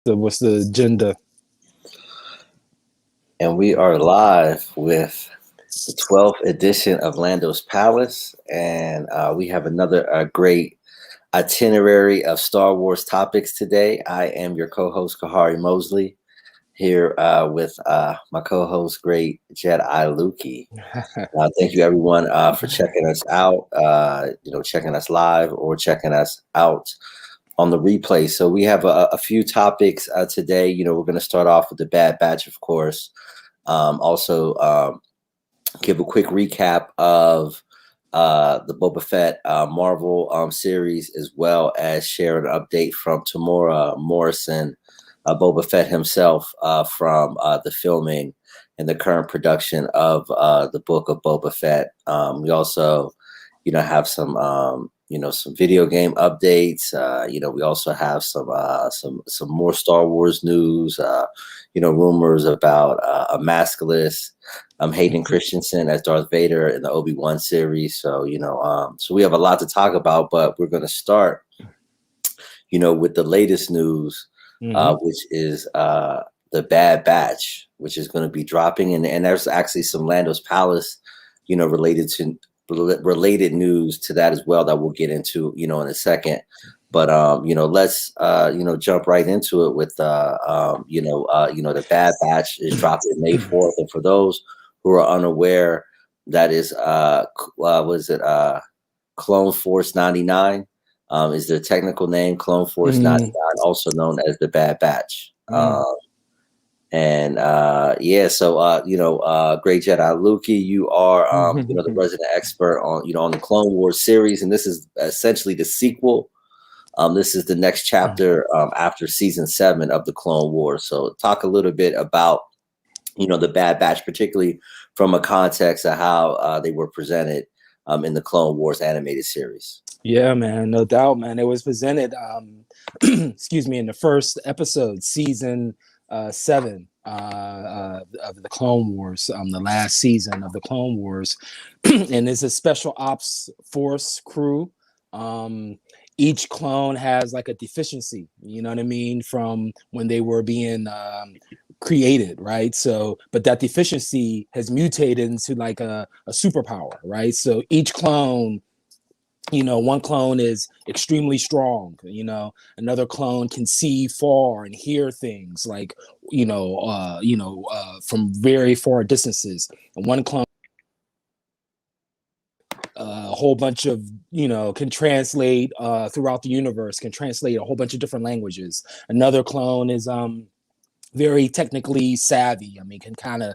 What's the agenda? And we are live with the 12th edition of Lando's Palace. And we have another great itinerary of Star Wars topics today. I am your co host, Kahari Mosley, here with my co host, great Jedi Lukey. Thank you, everyone, for checking us out, checking us live or checking us out on the replay. So we have a few topics today. We're going to start off with the Bad Batch, of course. Also, give a quick recap of the Boba Fett Marvel series, as well as share an update from Tamora Morrison, Boba Fett himself, from the filming and the current production of the book of Boba Fett. We also, have some video game updates. We also have some more Star Wars news. Rumors about a maskless Hayden Christensen as Darth Vader in the Obi-Wan series. So so we have a lot to talk about, but we're going to start, with the latest news, which is the Bad Batch, which is going to be dropping, and there's actually some Lando's Palace, related news to that as well that we'll get into, in a second. But let's jump right into it with the Bad Batch is dropping May 4th, and for those who are unaware, that is Clone Force 99 is their technical name. Clone Force 99, also known as the Bad Batch. Great Jedi Lukey, you are the resident expert on the Clone Wars series, and this is essentially the sequel. This is the next chapter after season 7 of the Clone Wars. So talk a little bit about the Bad Batch, particularly from a context of how they were presented in the Clone Wars animated series. Yeah, man, no doubt, man. It was presented, excuse me, in the first episode, season 7 of the Clone Wars, the last season of the Clone Wars, and it's a special ops force crew. Each clone has like a deficiency, you know what I mean, from when they were being created, right? So, but that deficiency has mutated into like a superpower, right? So each clone, one clone is extremely strong, another clone can see far and hear things like, from very far distances. And one clone a whole bunch of, can translate throughout the universe, can translate a whole bunch of different languages. Another clone is very technically savvy. I mean, can kind of,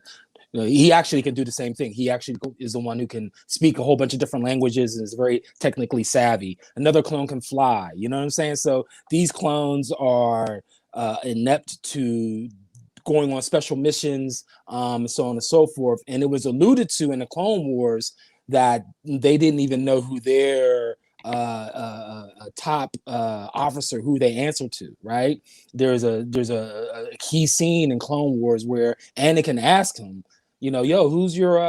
he actually can do the same thing. He actually is the one who can speak a whole bunch of different languages and is very technically savvy. Another clone can fly, you know what I'm saying? So these clones are inept to going on special missions, and so on and so forth. And it was alluded to in the Clone Wars that they didn't even know who their top officer, who they answer to, right? There's a key scene in Clone Wars where Anakin asked him, yo, who's your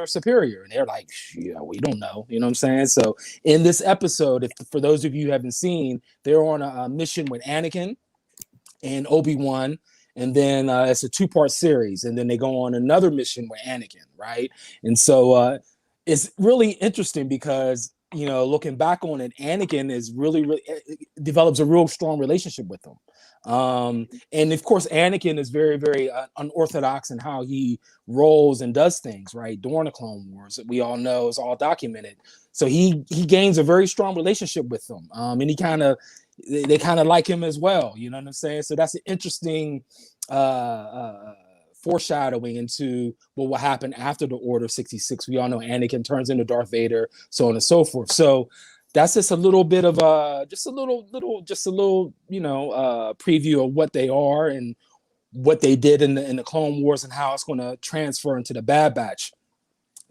superior? And they're like, yeah, we don't know. You know what I'm saying? So in this episode, for those of you who haven't seen, they're on a mission with Anakin and Obi-Wan. And then it's a 2-part series. And then they go on another mission with Anakin, right? And so it's really interesting because, looking back on it, Anakin is really develops a real strong relationship with them. And of course, Anakin is very, very unorthodox in how he rolls and does things, right? During the Clone Wars, we all know is all documented. So he gains a very strong relationship with them. And they kind of like him as well. You know what I'm saying? So that's an interesting foreshadowing into what will happen after the Order of 66. We all know Anakin turns into Darth Vader, so on and so forth. So that's just a little bit of just a little preview of what they are and what they did in the Clone Wars and how it's going to transfer into the Bad Batch.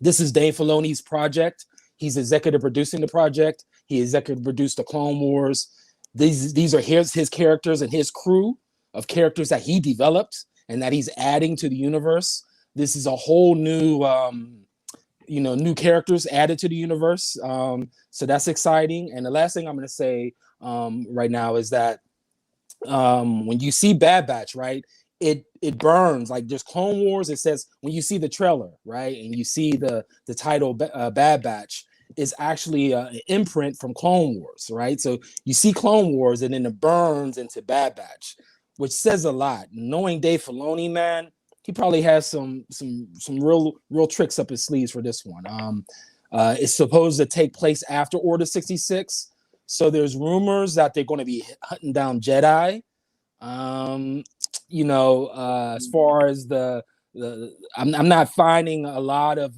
This is Dave Filoni's project. He's executive producing the project. He executive produced the Clone Wars. These are his characters and his crew of characters that he developed and that he's adding to the universe. This is a whole new, new characters added to the universe. So that's exciting. And the last thing I'm going to say right now is that when you see Bad Batch, right, it burns. Like there's Clone Wars. It says when you see the trailer, right, and you see the title Bad Batch is actually an imprint from Clone Wars, right? So you see Clone Wars, and then it burns into Bad Batch, which says a lot. Knowing Dave Filoni, man, he probably has some real tricks up his sleeves for this one. It's supposed to take place after Order 66. So there's rumors that they're going to be hunting down Jedi. As far as I'm not finding a lot of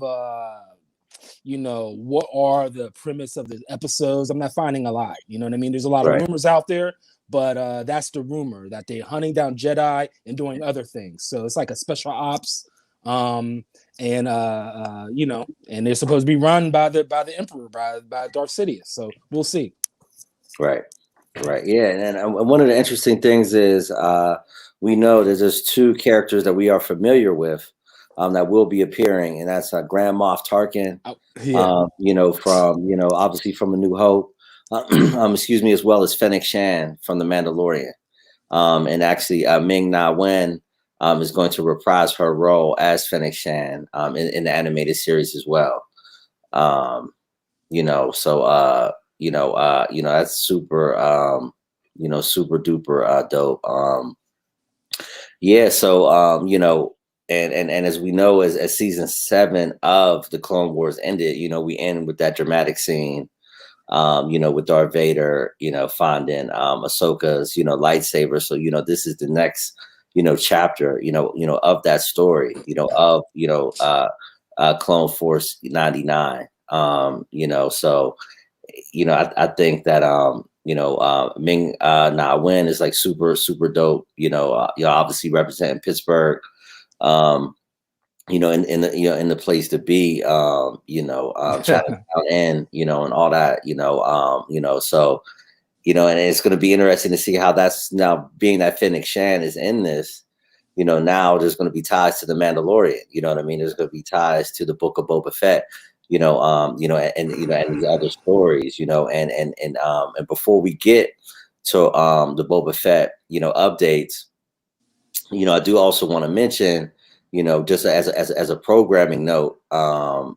what are the premise of the episodes. I'm not finding a lot. You know what I mean? There's a lot of rumors out there, but that's the rumor that they're hunting down Jedi and doing other things. So it's like a special ops. And they're supposed to be run by the Emperor, by Darth Sidious. So we'll see. Right. Yeah. And one of the interesting things is we know that there's two characters that we are familiar with that will be appearing, and that's Grand Moff Tarkin, from obviously from A New Hope, as well as Fennec Shan from The Mandalorian. And actually Ming-Na Wen is going to reprise her role as Fennec Shan in the animated series as well. That's super, super duper dope. And as we know, as season 7 of the Clone Wars ended, we end with that dramatic scene, with Darth Vader, finding Ahsoka's, lightsaber. So, this is the next, chapter, of that story, of, Clone Force 99. I think that Ming Na Wen is like super dope. Obviously representing Pittsburgh. In the place to be. Chinatown and and all that. So and it's going to be interesting to see how that's now being that Fennec Shan is in this. Now there's going to be ties to the Mandalorian. You know what I mean? There's going to be ties to the Book of Boba Fett. And the other stories, and before we get to the Boba Fett, updates, I do also want to mention, just as a programming note, I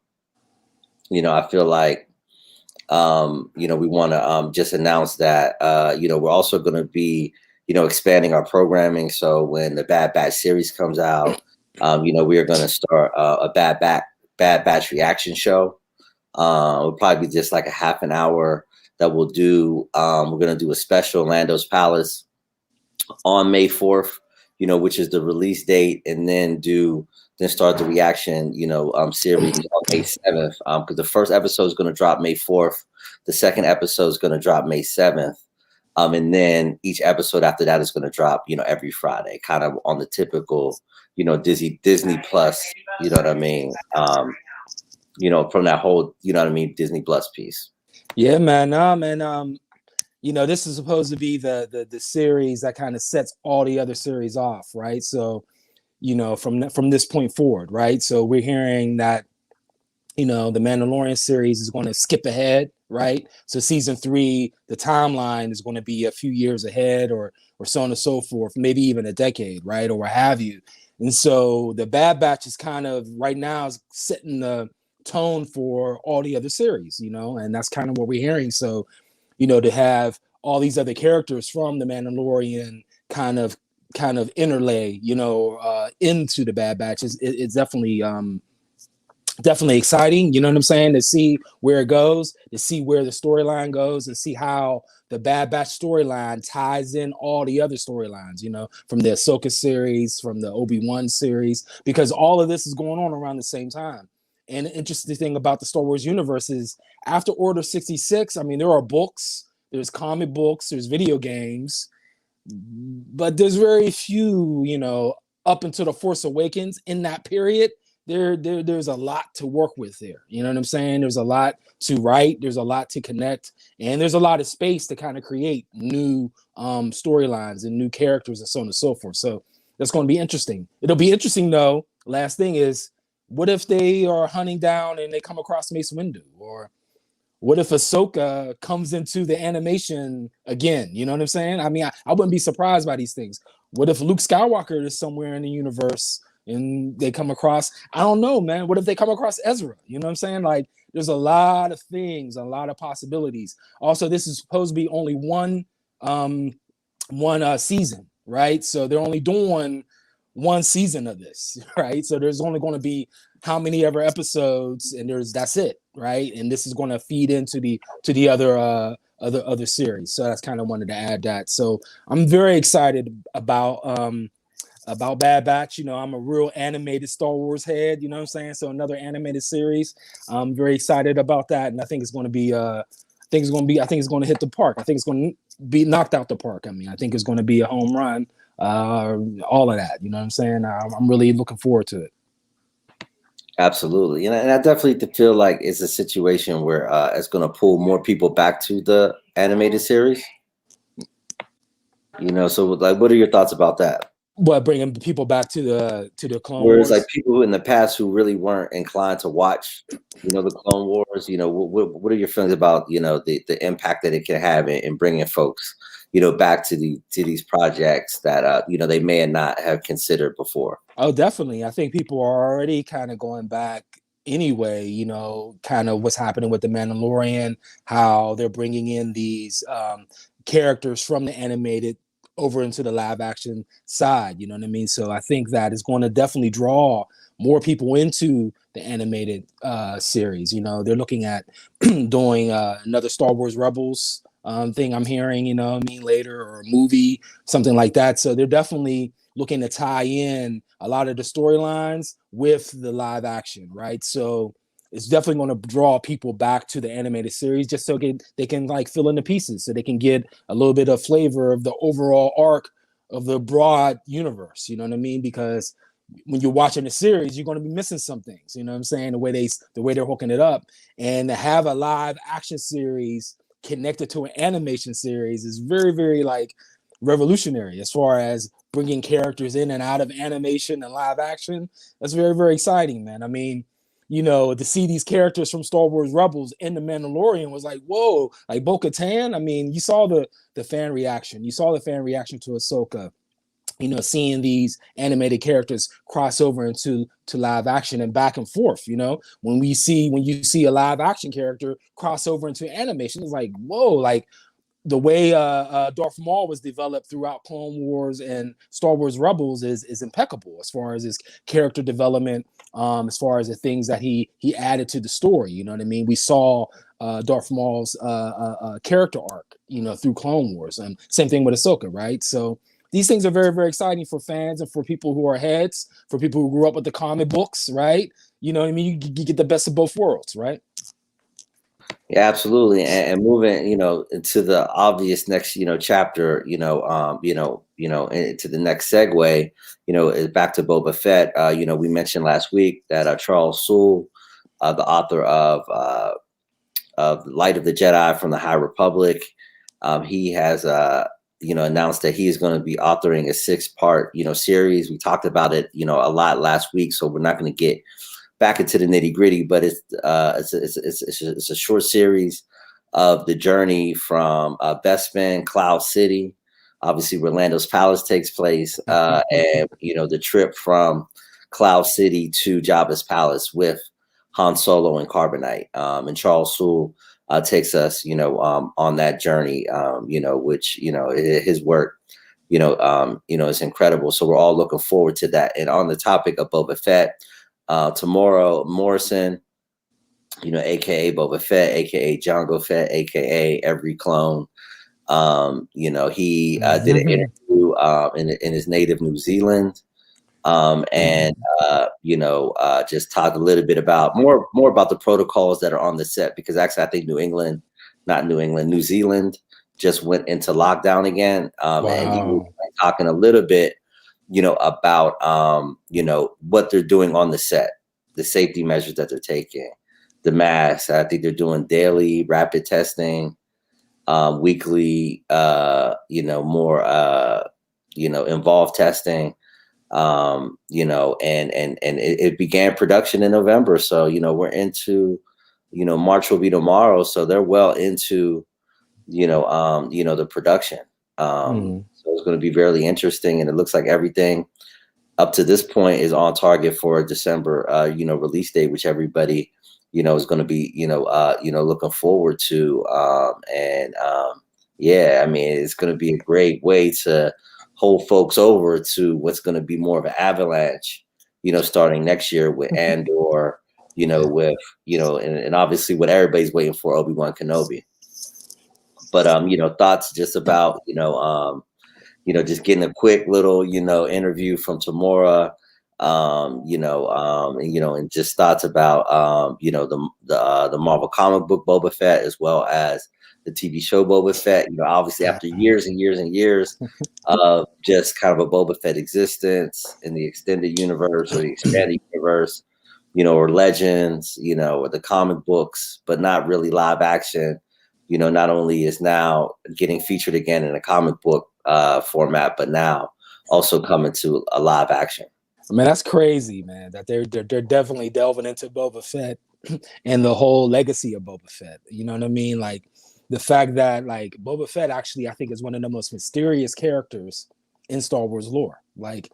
feel like, we want to just announce that, we're also going to be, expanding our programming. So when the Bad Batch series comes out, we are going to start a Bad Batch reaction show. It'll probably be just like a half an hour that we'll do. We're going to do a special Lando's Palace on May 4th, which is the release date, and then start the reaction, series on May 7th. Because the first episode is going to drop May 4th. The second episode is going to drop May 7th. And then each episode after that is going to drop, every Friday, kind of on the typical, Disney Plus, you know what I mean? From that whole, Disney Plus piece. Yeah, man. This is supposed to be the series that kind of sets all the other series off, right? So, from this point forward, right? So we're hearing that, the Mandalorian series is going to skip ahead, right? So season 3, the timeline is going to be a few years ahead, or so on and so forth, maybe even a decade, right? Or what have you. And so the Bad Batch is kind of right now setting the tone for all the other series, and that's kind of what we're hearing. So, to have all these other characters from the Mandalorian kind of interlay, into the Bad Batch it's definitely exciting. You know what I'm saying? To see where it goes, to see where the storyline goes, and see how the Bad Batch storyline ties in all the other storylines, from the Ahsoka series, from the Obi-Wan series, because all of this is going on around the same time. And the interesting thing about the Star Wars universe is after Order 66, I mean, there are books, there's comic books, there's video games, but there's very few, up until The Force Awakens in that period. There's a lot to work with there. You know what I'm saying? There's a lot to write, there's a lot to connect, and there's a lot of space to kind of create new storylines and new characters and so on and so forth. So that's going to be interesting. It'll be interesting, though. Last thing is, what if they are hunting down and they come across Mace Windu, or what if Ahsoka comes into the animation again? You know what I'm saying? I mean, I wouldn't be surprised by these things. What if Luke Skywalker is somewhere in the universe and they come across, I don't know, man. What if they come across Ezra? You know what I'm saying? Like, there's a lot of things, a lot of possibilities. Also, this is supposed to be only one season, right? So they're only doing one season of this, right? So there's only going to be how many ever episodes, and that's it, right? And this is going to feed into the other series. So that's kind of wanted to add that. So I'm very excited about Bad Batch. You know, I'm a real animated Star Wars head, you know what I'm saying? So another animated series. I'm very excited about that. And I think it's going to be I think it's going to hit the park. I think it's going to be knocked out the park. I mean, I think it's going to be a home run. All of that, you know what I'm saying? I'm really looking forward to it. Absolutely. And I definitely feel like it's a situation where it's going to pull more people back to the animated series. You know, so like, what are your thoughts about that? What, bringing people back to the Clone Whereas like Wars? people in the past who really weren't inclined to watch, you know, the Clone Wars, you know, what are your feelings about, you know, the impact that it can have in bringing folks, you know, back to these projects that, you know, they may not have considered before? Oh, definitely. I think people are already kind of going back anyway, you know, kind of what's happening with the Mandalorian, how they're bringing in these characters from the animated over into the live action side, you know what I mean? So I think that is going to definitely draw more people into the animated series. You know, they're looking at doing another Star Wars Rebels thing, I'm hearing, you know what I mean, later, or a movie, something like that. So they're definitely looking to tie in a lot of the storylines with the live action, right? So it's definitely going to draw people back to the animated series, just so they can like fill in the pieces, so they can get a little bit of flavor of the overall arc of the broad universe. You know what I mean? Because when you're watching the series, you're going to be missing some things. You know what I'm saying? The way they're hooking it up, and to have a live action series connected to an animation series is very, very like revolutionary as far as bringing characters in and out of animation and live action. That's very, very exciting, man. I mean, you know, to see these characters from Star Wars Rebels in The Mandalorian was like, whoa, like Bo-Katan. I mean, you saw the fan reaction. You saw the fan reaction to Ahsoka. You know, seeing these animated characters cross over into live action and back and forth. You know, when you see a live action character cross over into animation, it's like, whoa, like the way Darth Maul was developed throughout Clone Wars and Star Wars Rebels is impeccable as far as his character development, as far as the things that he added to the story. You know what I mean? We saw Darth Maul's character arc, you know, through Clone Wars, and same thing with Ahsoka, right? So these things are very, very exciting for fans and for people who are heads, for people who grew up with the comic books, right? You know what I mean? You get the best of both worlds, right? Yeah, absolutely. And moving, you know, into the obvious next, you know, chapter, into the next segue, you know, is back to Boba Fett. You know, we mentioned last week that Charles Soule, the author of Light of the Jedi from the High Republic, he has you know, announced that he is going to be authoring a 6-part, you know, series. We talked about it, you know, a lot last week, so we're not going to get back into the nitty gritty, but it's a short series of the journey from Bespin, Cloud City, obviously where Lando's palace takes place, and you know, the trip from Cloud City to Jabba's palace with Han Solo and Carbonite, and Charles Soule takes us, you know, on that journey, you know, which, you know, his work, you know, is incredible. So we're all looking forward to that. And on the topic of Boba Fett, Tamora Morrison, you know, aka Boba Fett, aka Jango Fett, aka Every Clone. You know, he did an interview in his native New Zealand, and you know, just talked a little bit about more about the protocols that are on the set, because actually I think New Zealand just went into lockdown again, and he was talking a little bit, you know, about you know, what they're doing on the set, the safety measures that they're taking, the masks. I think they're doing daily rapid testing, weekly, you know, more you know, involved testing, you know, and it began production in November. So, you know, we're into March will be tomorrow, so they're well into, the production. So it's going to be very interesting, and it looks like everything up to this point is on target for a December, release date, which everybody, is going to be, looking forward to. Yeah, I mean, it's going to be a great way to hold folks over to what's going to be more of an avalanche, starting next year with Andor, with, and obviously what everybody's waiting for, Obi-Wan Kenobi. But, thoughts just about, just getting a quick little, interview from Tamora, and just thoughts about, the Marvel comic book Boba Fett, as well as the TV show Boba Fett. Obviously after years and years and years of just kind of a Boba Fett existence in the extended universe or the expanded universe, or Legends, or the comic books, but not really live action. Not only is now getting featured again in a comic book format, but now also coming to a live action. I mean, that's crazy, man, that they're definitely delving into Boba Fett and the whole legacy of Boba Fett. You know what I mean? Like the fact that like Boba Fett actually, I think, is one of the most mysterious characters in Star Wars lore. Like,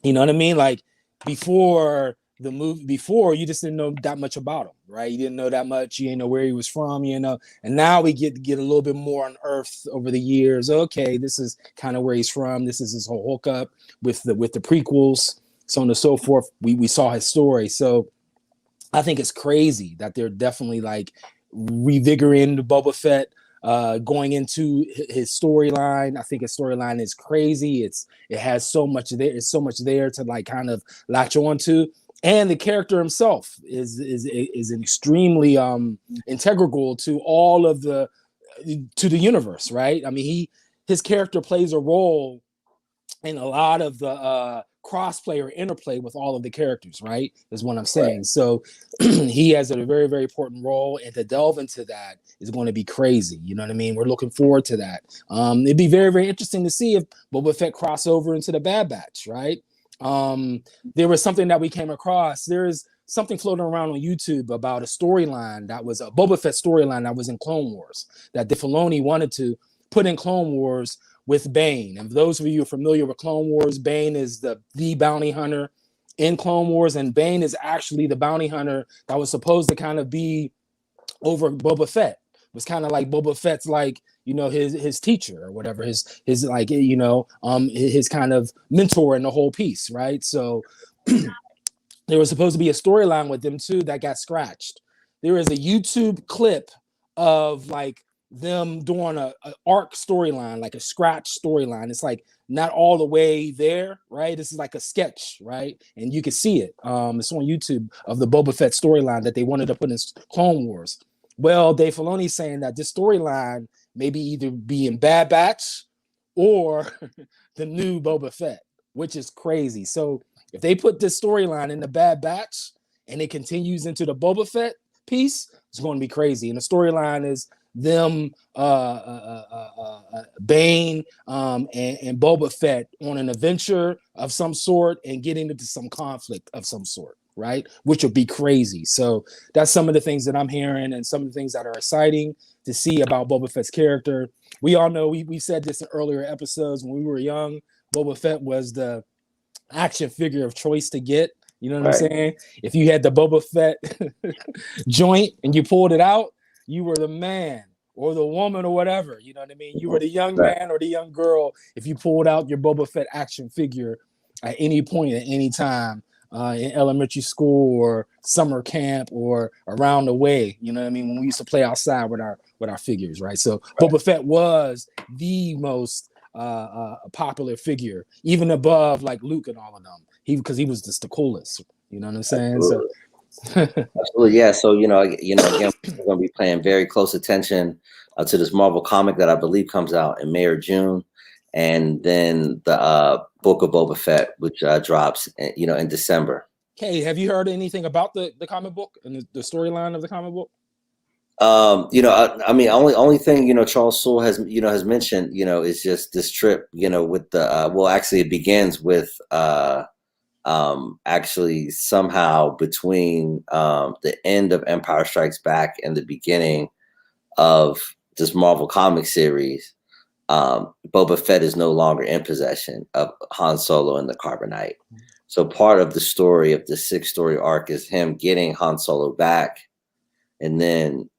you know what I mean? Like before the movie, before you just didn't know that much about him, right? You didn't know that much. You didn't know where he was from, and now we get a little bit more unearthed over the years. Okay, this is kind of where he's from. This is his whole hookup with the prequels, so on and so forth. We saw his story. So I think it's crazy that they're definitely like revigorating the Boba Fett, going into his storyline. I think his storyline is crazy. It has so much there. It's so much there to like kind of latch onto. And the character himself is an extremely integral to all of the universe, right? I mean, his character plays a role in a lot of the crossplay or interplay with all of the characters, right? Is what I'm saying. Right. So he has a very, very important role, and to delve into that is going to be crazy. You know what I mean? We're looking forward to that. It'd be very, very interesting to see if Boba Fett cross over into the Bad Batch, right? There was something that we came across. There is something floating around on YouTube about a storyline that was a Boba Fett storyline that was in Clone Wars that Filoni wanted to put in Clone Wars with Bane. And for those of you who are familiar with Clone Wars, Bane is the bounty hunter in Clone Wars, and Bane is actually the bounty hunter that was supposed to kind of be over Boba Fett. It was kind of like Boba Fett's like, his teacher or whatever, his like, his kind of mentor in the whole piece, right? So there was supposed to be a storyline with them too that got scratched. There is a YouTube clip of like them doing a arc storyline, like a scratch storyline. It's like not all the way there, right? This is like a sketch, right? And you can see it. It's on YouTube of the Boba Fett storyline that they wanted to put in Clone Wars. Well, Dave Filoni's saying that this storyline maybe either be in Bad Batch or the new Boba Fett, which is crazy. So if they put this storyline in the Bad Batch and it continues into the Boba Fett piece, it's going to be crazy. And the storyline is them, Bane, and Boba Fett on an adventure of some sort and getting into some conflict of some sort, right? Which would be crazy. So that's some of the things that I'm hearing and some of the things that are exciting to see about Boba Fett's character. We all know, we said this in earlier episodes when we were young, Boba Fett was the action figure of choice to get. You know what I'm saying? If you had the Boba Fett joint and you pulled it out, you were the man or the woman or whatever. You know what I mean? You were the young man or the young girl if you pulled out your Boba Fett action figure at any point at any time in elementary school or summer camp or around the way. You know what I mean? When we used to play outside with our figures, right? So Boba Fett was the most popular figure, even above like Luke and all of them. Because he was just the coolest. You know what I'm saying? Absolutely. Absolutely, yeah. So again, we're going to be paying very close attention to this Marvel comic that I believe comes out in May or June, and then the book of Boba Fett, which drops, in December. Okay, have you heard anything about the comic book and the storyline of the comic book? I mean, only thing Charles Soule has mentioned is just this trip with the actually it begins with actually somehow between the end of Empire Strikes Back and the beginning of this Marvel comic series, Boba Fett is no longer in possession of Han Solo and the Carbonite. So part of the story of the 6-story arc is him getting Han Solo back, and then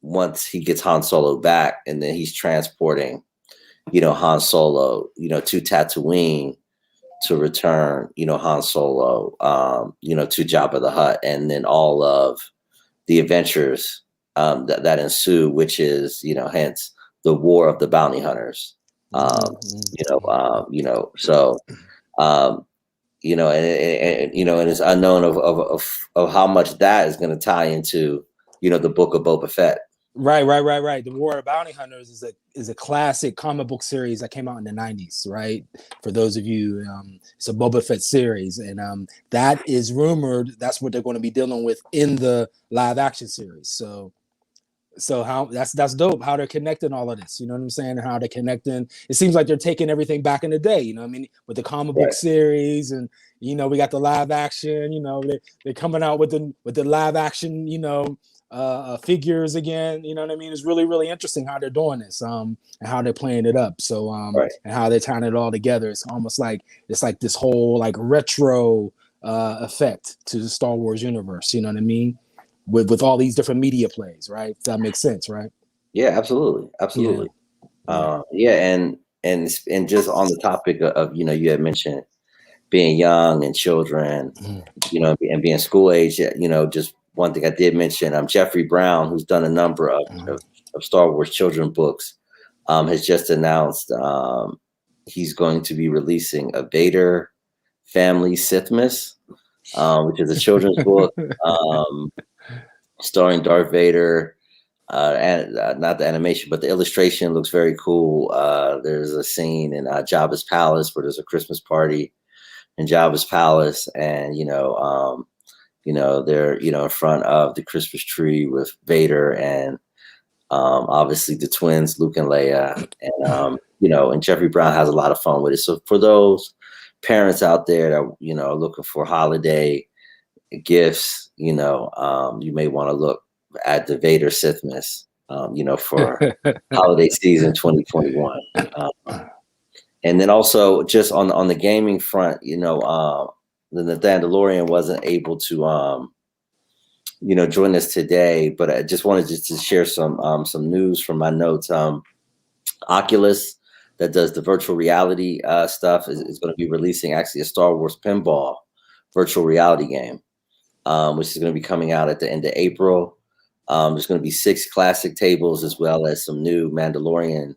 once he gets Han Solo back, and then he's transporting, Han Solo, to Tatooine to return, Han Solo, to Jabba the Hutt, and then all of the adventures that ensue, which is, hence the War of the Bounty Hunters. So, and it's unknown of how much that is going to tie into, the book of Boba Fett. Right. The War of Bounty Hunters is a classic comic book series that came out in the 90s, right? For those of you, it's a Boba Fett series, and that is rumored that's what they're going to be dealing with in the live action series. So how that's dope how they're connecting all of this, you know what I'm saying, and how they're connecting. It seems like they're taking everything back in the day, you know what I mean, with the comic book series, and we got the live action, they're coming out with the live action, figures again, you know what I mean. It's really, really interesting how they're doing this, and how they're playing it up. So and how they're tying it all together. It's almost like this whole like retro effect to the Star Wars universe, you know what I mean, with all these different media plays, right? That makes sense, right? Yeah, absolutely. And just on the topic of you had mentioned being young and children, and being school age, just one thing I did mention, Jeffrey Brown, who's done a number of Star Wars children books, has just announced he's going to be releasing a Vader Family Sithmas, which is a children's book starring Darth Vader. And not the animation, but the illustration looks very cool. There's a scene in Jabba's palace where there's a Christmas party in Jabba's palace, and they're in front of the Christmas tree with Vader and obviously the twins Luke and Leia, and and Jeffrey Brown has a lot of fun with it. So for those parents out there that are looking for holiday gifts, you may want to look at the Vader Sithmas, for holiday season 2021. And then also just on the gaming front, the Mandalorian wasn't able to join us today, but I just wanted to share some news from my notes. Oculus, that does the virtual reality stuff, is going to be releasing actually a Star Wars pinball virtual reality game, which is going to be coming out at the end of April. There's going to be 6 classic tables as well as some new Mandalorian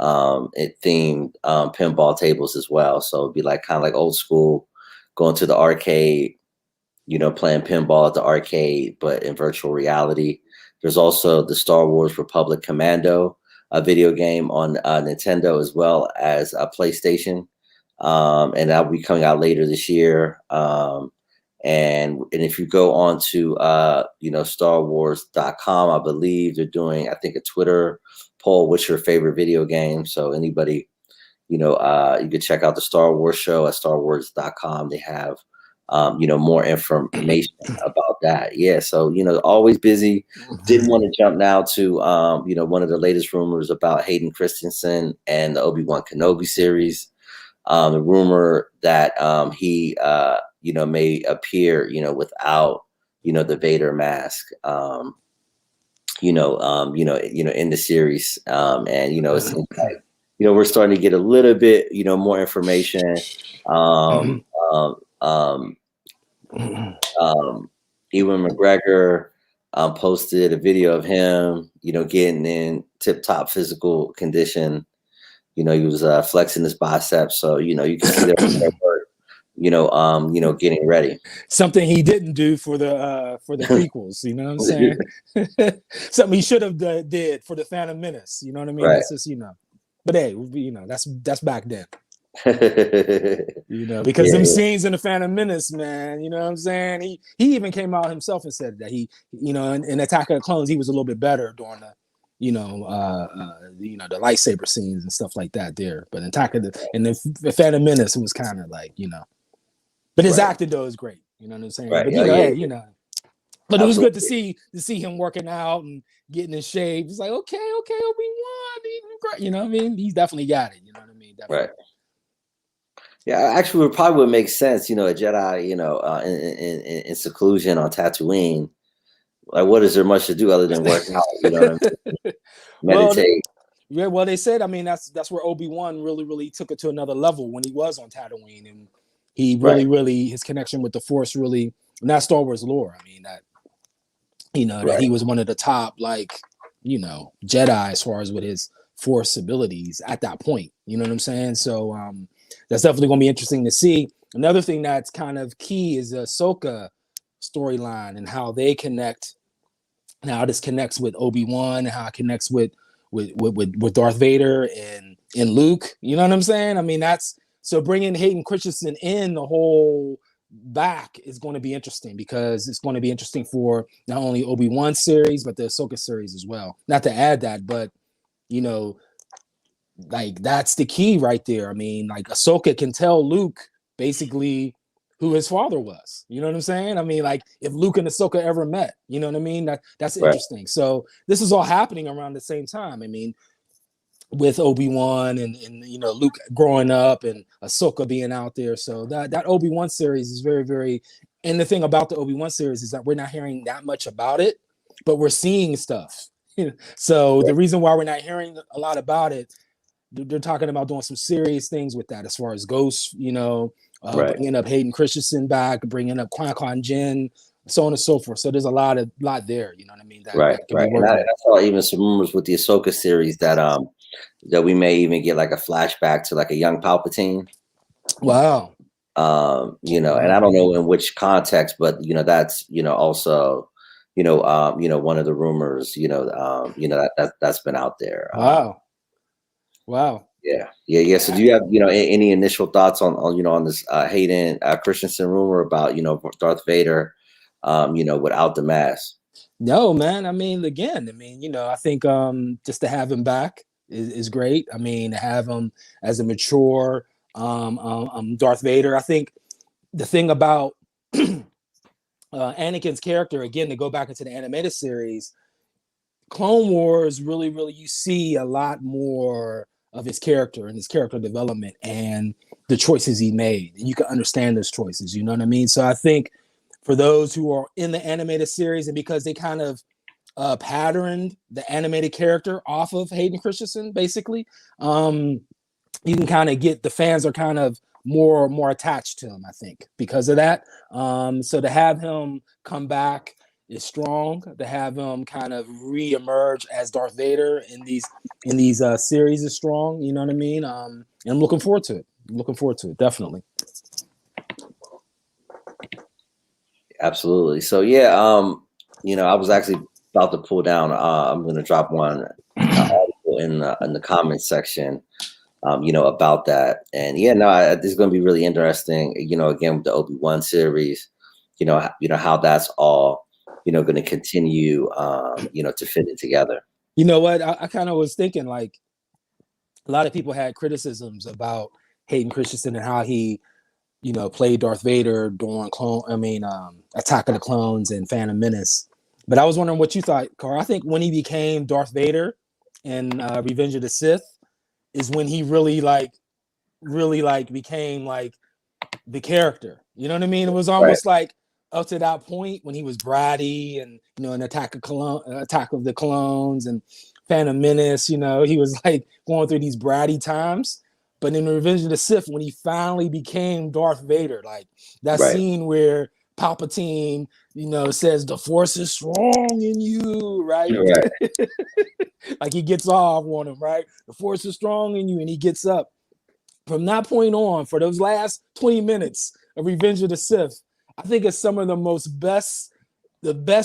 themed pinball tables as well. So it'd be kind of like old school, going to the arcade, playing pinball at the arcade, but in virtual reality. There's also the Star Wars Republic Commando, a video game on Nintendo as well as a PlayStation, and that'll be coming out later this year. And if you go on to StarWars.com, I believe they're doing, I think, a Twitter poll, what's your favorite video game? So anybody, you could check out the Star Wars show at StarWars.com. They have more information about that. Yeah, so always busy. Didn't want to jump now to one of the latest rumors about Hayden Christensen and the Obi-Wan Kenobi series. The rumor that he may appear without the Vader mask in the series, and it seems like we're starting to get a little bit more information. Ewan McGregor posted a video of him getting in tip-top physical condition. He was flexing his biceps, so you can see that work, getting ready. Something he didn't do for the prequels, you know what I'm saying? Something he should have did for the Phantom Menace, you know what I mean? Right. That's just but hey, that's back then. Because them scenes in the Phantom Menace, man, you know what I'm saying? He even came out himself and said that he, in Attack of the Clones, he was a little bit better during the the lightsaber scenes and stuff like that there. But in the Phantom Menace, it was kind of like, But his acting though is great. You know what I'm saying? Right. But hey, but it was good to see him working out and getting in shape. It's like, okay, Obi-Wan, you know what I mean? He's definitely got it. You know what I mean? Definitely. Right. Yeah, actually, it probably would make sense. A Jedi, in seclusion on Tatooine. Like, what is there much to do other than work out? You know what I mean? Meditate. Well, they said. I mean, that's where Obi-Wan really took it to another level when he was on Tatooine, and he really his connection with the Force really. And that's Star Wars lore. I mean that. That he was one of the top, Jedi as far as with his Force abilities at that point. You know what I'm saying? So that's definitely going to be interesting to see. Another thing that's kind of key is the Ahsoka storyline and how they connect. How this connects with Obi-Wan and how it connects with Darth Vader and Luke. You know what I'm saying? I mean, so bringing Hayden Christensen in the whole back is going to be interesting because it's going to be interesting for not only Obi-Wan series but the Ahsoka series as well. Not to add that, but that's the key right there. I mean, like Ahsoka can tell Luke basically who his father was. You know what I'm saying? I mean, like if Luke and Ahsoka ever met, you know what I mean? That's interesting. So this is all happening around the same time. I mean, with Obi-Wan and Luke growing up and Ahsoka being out there. So that Obi-Wan series is very, very, and the thing about the Obi-Wan series is that we're not hearing that much about it, but we're seeing stuff. So the reason why we're not hearing a lot about it, they're talking about doing some serious things with that as far as Ghost, bringing up Hayden Christensen back, bringing up Qui-Gon Jinn, so on and so forth. So there's a lot there, you know what I mean? Right. And I saw even some rumors with the Ahsoka series that we may even get like a flashback to like a young Palpatine. Wow. And I don't know in which context, but that's also one of the rumors that's been out there. Wow. Yeah. So do you have any initial thoughts on this Hayden Christensen rumor about Darth Vader without the mask? No, man. I mean, again, I think just to have him back is great. I mean, to have him as a mature Darth Vader. I think the thing about Anakin's character, again, to go back into the animated series, Clone Wars really, you see a lot more of his character and his character development and the choices he made. And you can understand those choices, you know what I mean? So I think for those who are in the animated series and because they kind of patterned the animated character off of Hayden Christensen, basically, you can kind of get the fans are kind of more attached to him, I think, because of that. So to have him come back is strong. To have him kind of re-emerge as Darth Vader in these series is strong. You know what I mean? And I'm looking forward to it. Definitely. Absolutely. So yeah, I was actually about to pull down. I'm going to drop one article in the comments section. About that. And this is going to be really interesting, again, with the Obi-Wan series, how that's all, going to continue, to fit it together. You know what? I kind of was thinking like a lot of people had criticisms about Hayden Christensen and how he, played Darth Vader during Attack of the Clones and Phantom Menace. But I was wondering what you thought, Carl. I think when he became Darth Vader in Revenge of the Sith, is when he really became like the character. You know what I mean? It was almost like up to that point when he was bratty and in Attack of the Clones and Phantom Menace, he was like going through these bratty times. But in Revenge of the Sith, when he finally became Darth Vader, like that scene where Palpatine, says the Force is strong in you, right? Like he gets off on him, right? The Force is strong in you, and he gets up. From that point on, for those last 20 minutes of Revenge of the Sith, I think it's some of the best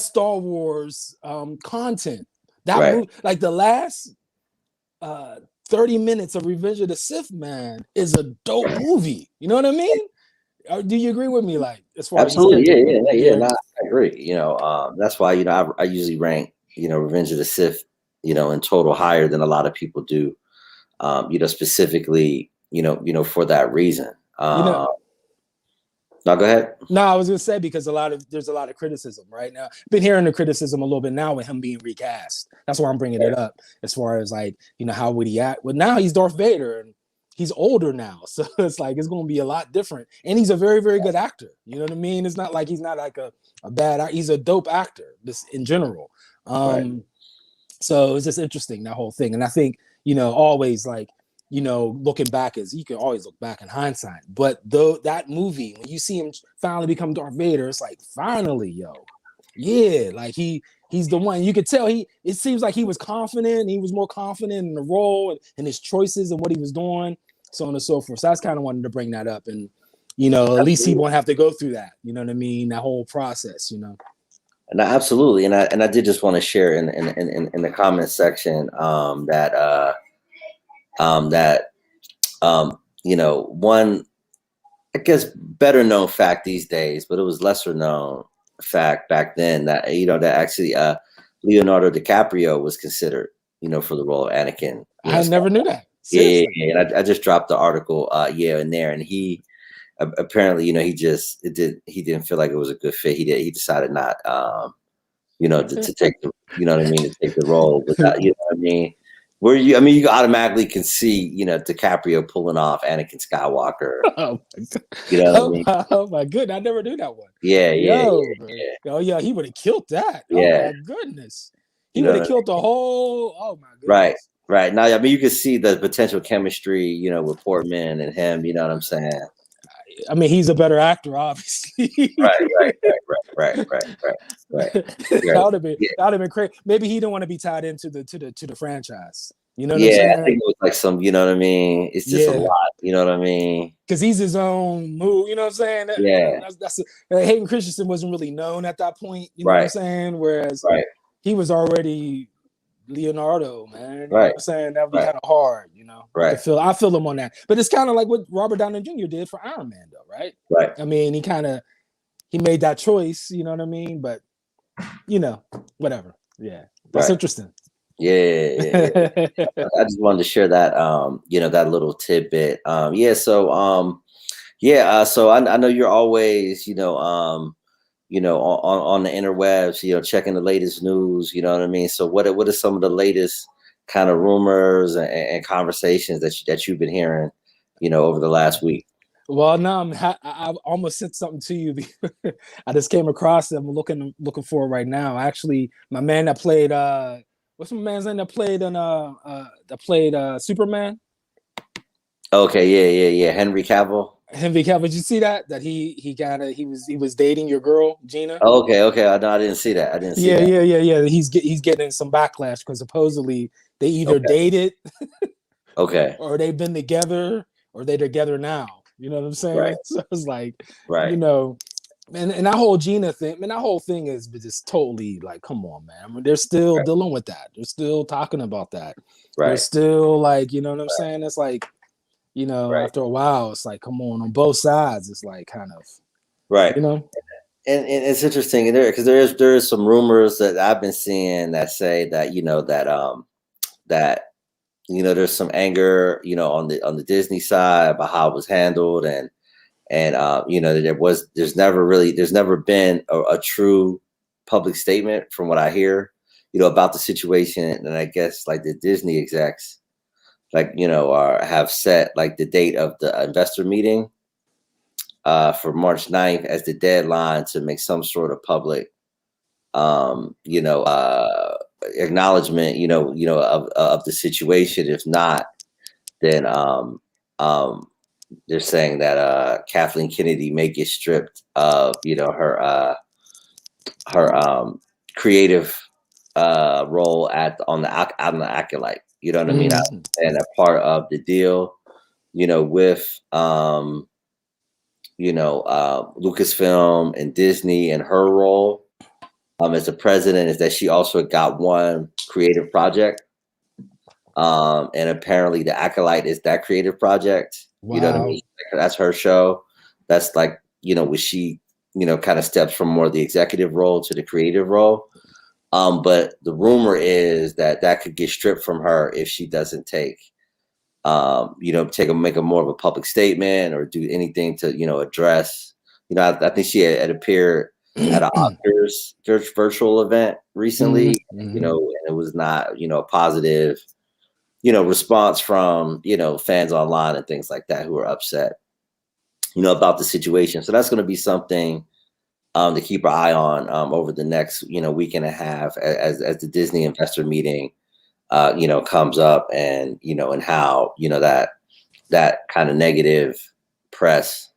Star Wars content. Like the last 30 minutes of Revenge of the Sith, man, is a dope movie. You know what I mean? Do you agree with me? Like, as far absolutely, yeah. No, I agree. That's why I usually rank Revenge of the Sith in total higher than a lot of people do. Specifically, for that reason. No, go ahead. No, I was gonna say because there's a lot of criticism right now. Been hearing the criticism a little bit now with him being recast. That's why I'm bringing it up as far as like, you know, how would he act? Well, now he's Darth Vader and he's older now, so it's like it's gonna be a lot different. And he's a very, very good actor. You know what I mean? It's not like he's not like a bad. He's a dope actor. Just in general. So it's just interesting, that whole thing. And I think, you know, always like, you know, looking back, as you can always look back in hindsight. But though that movie, when you see him finally become Darth Vader, it's like, finally, yo. Yeah, like he's the one. You could tell it seems like he was confident. He was more confident in the role and his choices and what he was doing, so on and so forth. So I just kind of wanted to bring that up. And, you know, at least he won't have to go through that. You know what I mean? That whole process, you know. No, absolutely, and I did just want to share in the comment section you know, one, I guess, better known fact these days, but it was lesser known fact back then, that, you know, that actually Leonardo DiCaprio was considered, you know, for the role of Anakin. I never knew that. Seriously. Yeah, and I just dropped the article in there, and he apparently, you know, he didn't feel like it was a good fit. He decided not you know, to take the, you know what I mean, to take the role without, you know what I mean. You automatically can see, you know, DiCaprio pulling off Anakin Skywalker. Oh my God. You know what I mean? Oh my goodness, I never knew that one. Yeah. Oh yeah, he would have killed that. Yeah. Oh my goodness. He would have killed the whole, oh my goodness. Right. Now, I mean, you can see the potential chemistry, you know, with Portman and him, you know what I'm saying? I mean, he's a better actor, obviously. Right. That would have been crazy. Maybe he didn't want to be tied into the franchise. You know what I'm saying? I think it was like some, you know what I mean? It's just a lot, you know what I mean? Because he's his own move, you know what I'm saying? That's Hayden Christensen wasn't really known at that point, you know what I'm saying? Whereas he was already Leonardo, man. You know what I'm saying? That would be kind of hard, you know. I feel him on that. But it's kind of like what Robert Downey Jr. did for Iron Man, though, right? I mean, he made that choice, you know what I mean? But, you know, whatever. Yeah. That's interesting. Yeah. I just wanted to share that, you know, that little tidbit. So I know you're always, you know, on the interwebs, you know, checking the latest news, you know what I mean? So what are some of the latest kind of rumors and conversations that you've been hearing, you know, over the last week? Well, no, I almost sent something to you. I just came across it. I'm looking for it right now. Actually, my man that played what's my man's name that played Superman? Okay, yeah. Henry Cavill. Did you see that? That he was dating your girl Gina? Okay. No, I didn't see that. Yeah. He's getting some backlash because supposedly they either dated, or they've been together, or they're together now. You know what I'm saying? So it's like, you know, and that whole Gina thing, man, that whole thing is just totally like, come on, man. I mean, they're still dealing with that. They're still talking about that. They're still like, you know what I'm saying? It's like, you know, after a while, it's like, come on both sides. It's like kind of, you know. And it's interesting there because there is some rumors that I've been seeing that say that, you know, that you know, there's some anger, you know, on the Disney side about how it was handled, and you know, there's never been a true public statement from what I hear, you know, about the situation. And I guess like the Disney execs, like, you know, have set like the date of the investor meeting for March 9th as the deadline to make some sort of public you know, acknowledgement, you know, of the situation. If not, then they're saying that Kathleen Kennedy may get stripped of, you know, her creative role on the Acolyte. You know what I mean? And a part of the deal, you know, with you know, Lucasfilm and Disney and her role as the president is that she also got one creative project. And apparently the Acolyte is that creative project. Wow. You know what I mean? That's her show. That's like, you know, where she, you know, kind of steps from more the executive role to the creative role. But the rumor is that could get stripped from her if she doesn't take, you know, make a more of a public statement or do anything to, you know, address, You know, I think she had appeared at an Oscars virtual event recently, you know, and it was not, you know, a positive, you know, response from, you know, fans online and things like that who are upset, you know, about the situation. So that's going to be something to keep our eye on over the next, you know, week and a half as the Disney investor meeting, you know, comes up, and, you know, and how, you know, that kind of negative press,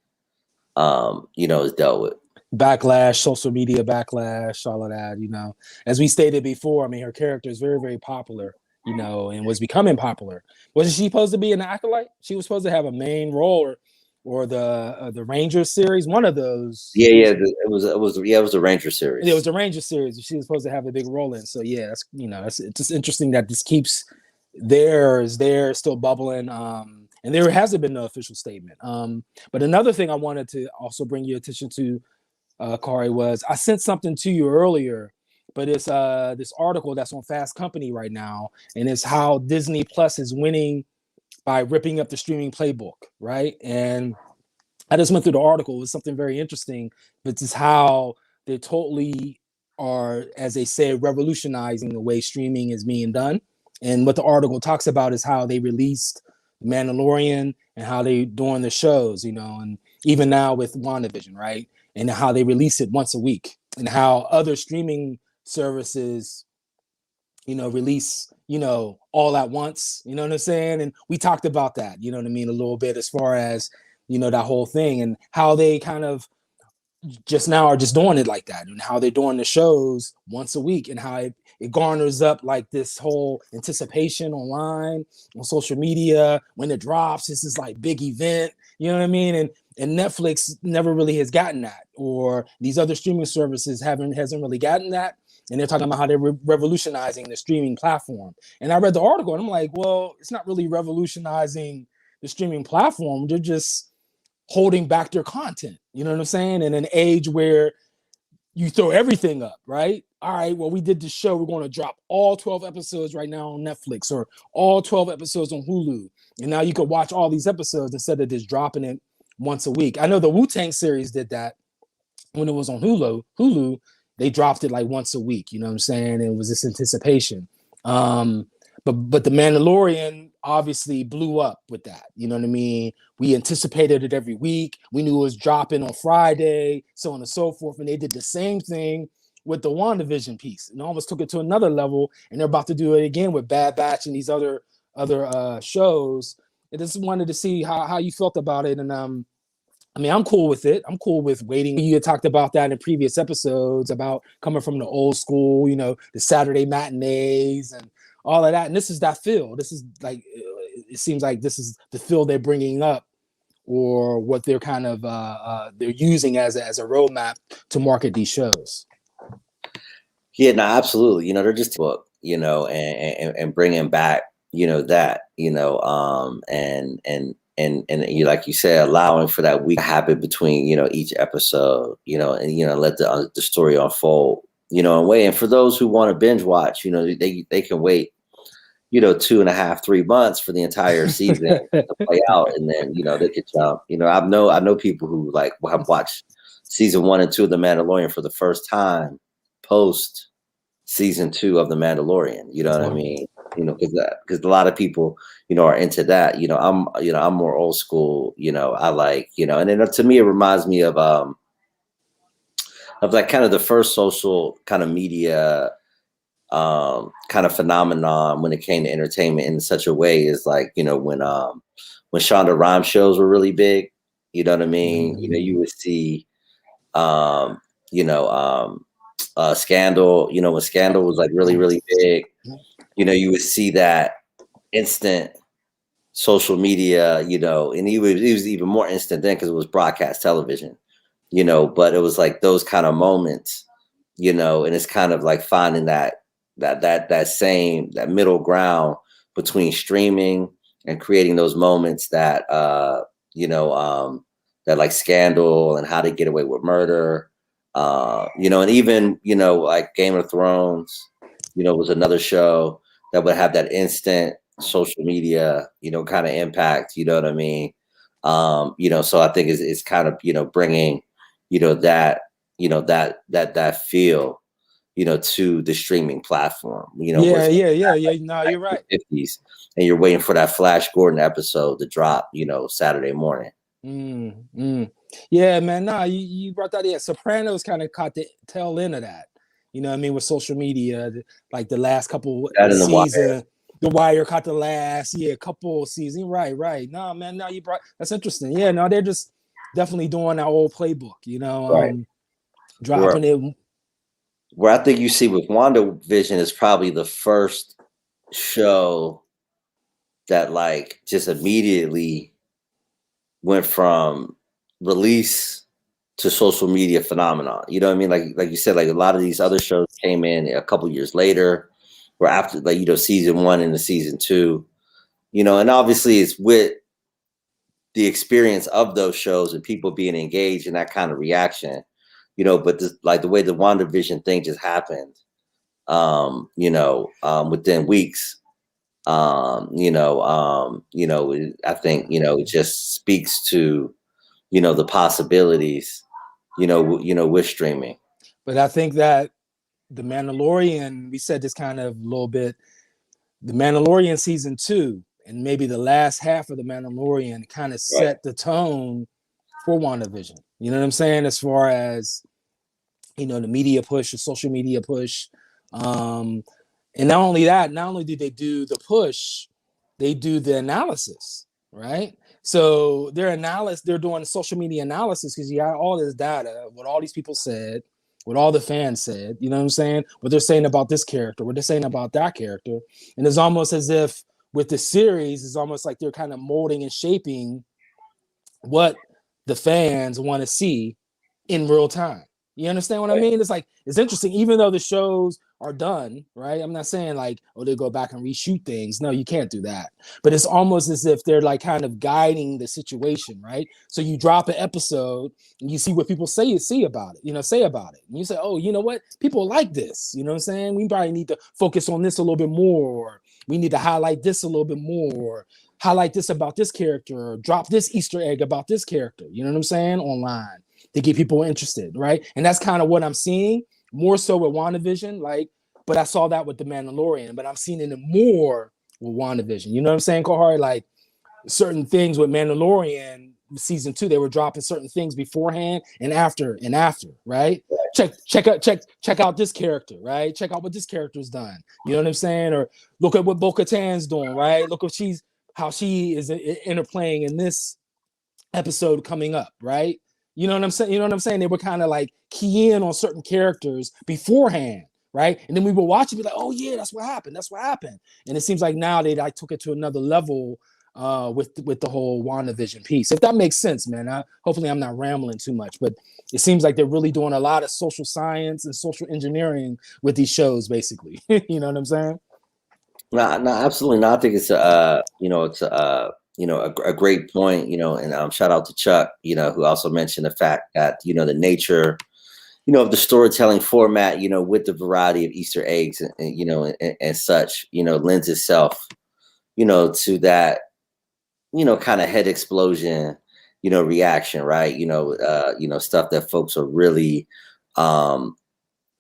you know, is dealt with. Backlash, social media backlash, all of that, you know. As we stated before, I mean, her character is very, very popular, you know, and was becoming popular. Wasn't she supposed to be an acolyte? She was supposed to have a main role, or the Ranger series, one of those. Yeah, it was the Ranger series. It was the Ranger series. She was supposed to have a big role in. So yeah, that's, you know, it's just interesting that this keeps there still bubbling. And there hasn't been no official statement. But another thing I wanted to also bring your attention to, Kari, was I sent something to you earlier, but it's this article that's on Fast Company right now, and it's how Disney Plus is winning by ripping up the streaming playbook, right? And I just went through the article. It was something very interesting, but it's how they totally are, as they say, revolutionizing the way streaming is being done. And what the article talks about is how they released Mandalorian and how they doing the shows, you know, and even now with WandaVision, right? And how they release it once a week, and how other streaming services, you know, release, you know, all at once, you know what I'm saying? And we talked about that, you know what I mean, a little bit, as far as, you know, that whole thing, and how they kind of just now are just doing it like that, and how they're doing the shows once a week, and how it garners up like this whole anticipation online, on social media. When it drops, this is like big event, you know what I mean? And Netflix never really has gotten that, or these other streaming services hasn't really gotten that. And they're talking about how they're revolutionizing the streaming platform. And I read the article and I'm like, well, it's not really revolutionizing the streaming platform. They're just holding back their content. You know what I'm saying? In an age where you throw everything up, right? All right, well, we did this show. We're going to drop all 12 episodes right now on Netflix, or all 12 episodes on Hulu. And now you can watch all these episodes instead of just dropping it once a week. I know the Wu-Tang series did that when it was on Hulu, they dropped it like once a week. You know what I'm saying? And it was this anticipation. But the Mandalorian obviously blew up with that. You know what I mean? We anticipated it every week. We knew it was dropping on Friday, so on and so forth. And they did the same thing with the WandaVision piece, and almost took it to another level. And they're about to do it again with Bad Batch and these other shows. I just wanted to see how you felt about it. And I mean, I'm cool with it. I'm cool with waiting. You had talked about that in previous episodes, about coming from the old school, you know, the Saturday matinees and all of that. And this is that feel. This is like, it seems like this is the feel they're bringing up, or what they're kind of they're using as a roadmap to market these shows. Yeah, no, absolutely. You know, they're just book, you know, and bringing back, you know, that, you know, and you, like you said, allowing for that week to happen between, you know, each episode, you know, and, you know, let the story unfold, you know, and wait. And for those who want to binge watch, you know, they can wait, you know, 2.5, 3 months for the entire season to play out, and then, you know, they could jump. You know, I know people who like have watched season 1 and 2 of The Mandalorian for the first time post season 2 of The Mandalorian. You know what I mean? You know, because a lot of people, you know, are into that. You know, I'm more old school. You know, I like, you know, and then to me it reminds me of like kind of the first social kind of media kind of phenomenon when it came to entertainment in such a way, is like, you know, when Shonda Rhimes shows were really big. You know what I mean? You know, you would see you know, Scandal, you know, when Scandal was like really, really big, you know, you would see that instant social media, you know, and it was even more instant then because it was broadcast television, you know, but it was like those kind of moments, you know, and it's kind of like finding that middle ground between streaming and creating those moments that, you know, that like Scandal and How to Get Away with Murder, you know, and even, you know, like Game of Thrones, you know, was another show that would have that instant social media, you know, kind of impact, you know what I mean? You know, so I think it's kind of, you know, bringing, that feel, to the streaming platform, where Yeah, it's yeah, yeah, yeah. No, you're right. 50s, and you're waiting for that Flash Gordon episode to drop, Saturday morning. Yeah, man. Nah, you brought that in. Sopranos kind of caught the tail end of that. You know what I mean? With social media, like the last couple That in the season, The Wire caught the last, couple seasons. Right, right. No, man. No, you brought that's interesting. Yeah, no, they're just definitely doing that old playbook. right. Dropping it. Where I think you see with WandaVision is probably the first show that like just immediately went from release to social media phenomenon. You know what I mean? Like you said, like a lot of these other shows came in a couple years later, or after, like, season 1 into season 2. And obviously it's with the experience of those shows and people being engaged in that kind of reaction. But like the way the WandaVision thing just happened, within weeks, I think, it just speaks to, the possibilities, with streaming. But I think that The Mandalorian, we said this kind of a little bit, The Mandalorian season 2 and maybe the last half of The Mandalorian kind of Right. set the tone for WandaVision. You know what I'm saying? As far as, the media push, the social media push. And not only that, not only do they do the push, they do the analysis, right? So they're doing social media analysis because you got all this data, what all these people said, what all the fans said, you know what I'm saying? What they're saying about this character, what they're saying about that character. And it's almost as if with the series, it's almost like they're kind of molding and shaping what the fans want to see in real time. You understand what I mean? It's like, it's interesting, even though the shows are done, right? I'm not saying like, oh, they go back and reshoot things. No, you can't do that. But it's almost as if they're like kind of guiding the situation, right? So you drop an episode and you see what people say about it. And you say, oh, you know what? People like this. You know what I'm saying? We probably need to focus on this a little bit more, or we need to highlight this a little bit more, or highlight this about this character, or drop this Easter egg about this character. You know what I'm saying? Online to get people interested, right? And that's kind of what I'm seeing more so with WandaVision, but I saw that with The Mandalorian, but I'm seeing it more with WandaVision. You know what I'm saying, Kohari? Like certain things with Mandalorian season 2, they were dropping certain things beforehand and after, right? Check out this character, right? Check out what this character's done. You know what I'm saying? Or look at what Bo-Katan's doing, right? Look what how she is interplaying in this episode coming up, right? You know what I'm saying? You know what I'm saying? They were kind of like key in on certain characters beforehand, right? And then we would watch it, be like, oh yeah, that's what happened. That's what happened. And it seems like now they like took it to another level with the whole WandaVision piece. If that makes sense, man. Hopefully I'm not rambling too much, but it seems like they're really doing a lot of social science and social engineering with these shows, basically. You know what I'm saying? No, absolutely not. I think it's a great point, and shout out to Chuck, who also mentioned the fact that, the nature, of the storytelling format, with the variety of Easter eggs and such, lends itself, to that, kind of head explosion, reaction, right? Stuff that folks are really,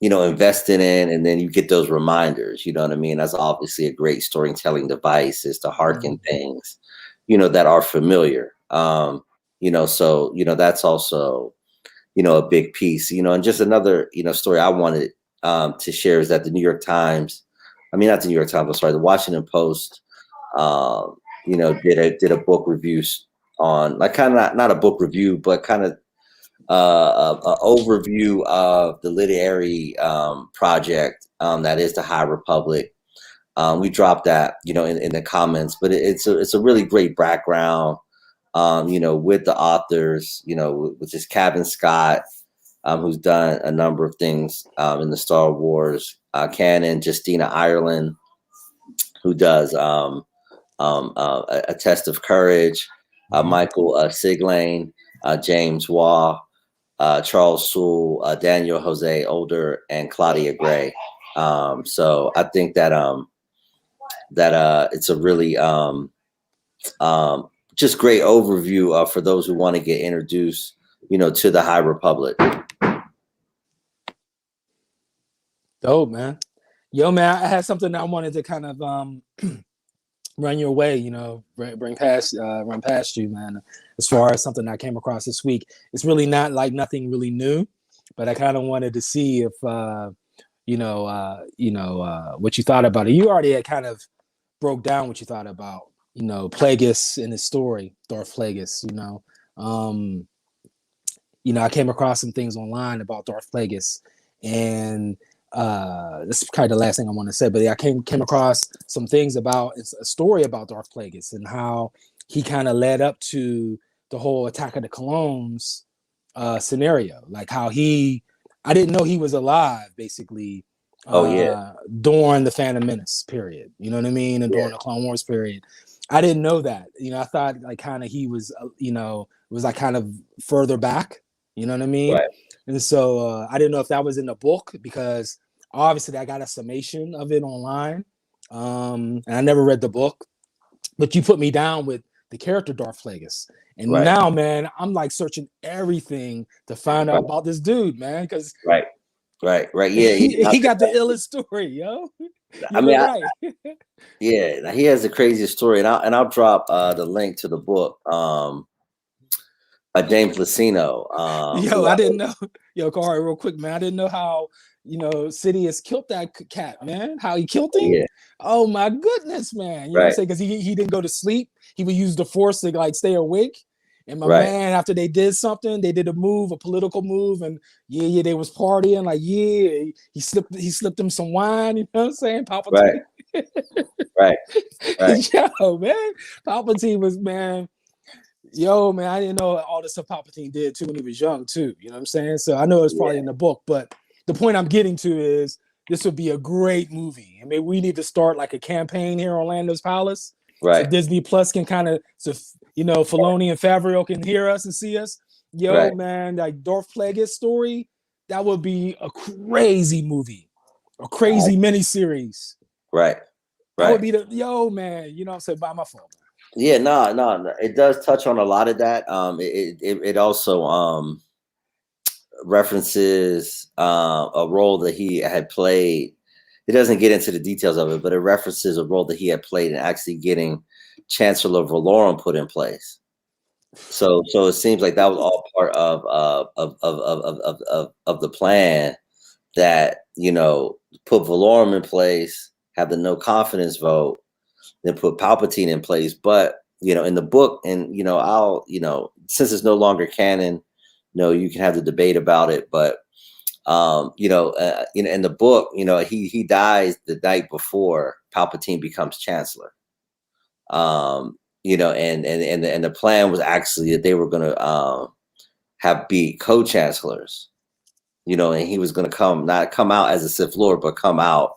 invested in, and then you get those reminders, you know what I mean? That's obviously a great storytelling device, is to hearken things, that are familiar. So, that's also, a big piece, and just another, story I wanted to share is that the New York Times, not the New York Times, I'm sorry, the Washington Post, did a book review on, like, kind of not a book review, but kind of an overview of the literary project that is the High Republic. We dropped that, in the comments, but it's a really great background, with the authors, which is Kevin Scott, who's done a number of things in the Star Wars canon, Justina Ireland, who does a Test of Courage, Michael Siglane, James Waugh, Charles Sewell, Daniel Jose Older, and Claudia Gray. So I think that it's a really just great overview for those who want to get introduced to the High Republic. Dope, man. Yo, man, I had something I wanted to kind of run your way, run past you, man. As far as something I came across this week, it's really not like nothing really new, but I kind of wanted to see if what you thought about it. You already had kind of broke down what you thought about, Plagueis and his story, Darth Plagueis. I came across some things online about Darth Plagueis, and this is kind of the last thing I want to say, but I came across some things about a story about Darth Plagueis and how he kind of led up to the whole Attack of the Clones scenario, like how I didn't know he was alive basically during the Phantom Menace period, you know what I mean, and during the Clone Wars period. I didn't know that. I thought like kind of he was it was like kind of further back, you know what I mean? Right. And so I didn't know if that was in the book, because obviously I got a summation of it online. And I never read the book, but you put me down with the character Darth Plagueis. And now, man, I'm like searching everything to find out about this dude, man. Because Right. Yeah. He got the illest story, yo. Yeah, he has a crazy story, and I'll drop the link to the book. James Lucino. I didn't know. Yo, Corey, real quick, man. I didn't know how Sidious killed that cat, man. How he killed him. Yeah. Oh my goodness, man. You know what I'm saying? Because he didn't go to sleep. He would use the Force to like stay awake. And my man, after they did something, they did a political move, and they was partying. Like, he slipped him some wine. You know what I'm saying? Palpatine. Right. Yo, man, Palpatine was, man. Yo, man, I didn't know all the stuff Palpatine did too when he was young too. You know what I'm saying? So I know it's probably in the book, but the point I'm getting to is this would be a great movie. I mean, we need to start like a campaign here on Lando's Palace. Right. So Disney Plus can kind of, Filoni and Favreau can hear us and see us. Yo, man, like Darth Plagueis story, that would be a crazy movie, a crazy miniseries. Right. That would be man. You know what I'm saying? By my fault. Yeah, no. It does touch on a lot of that. It also references a role that he had played. It doesn't get into the details of it, but it references a role that he had played in actually getting Chancellor Valorum put in place. So it seems like that was all part of the plan that put Valorum in place, have the no confidence vote, then put Palpatine in place. But in the book, and I'll since it's no longer canon, you can have the debate about it. But in the book, he dies the night before Palpatine becomes Chancellor. And the plan was actually that they were going to be co-chancellors. And he was going to not come out as a Sith Lord, but come out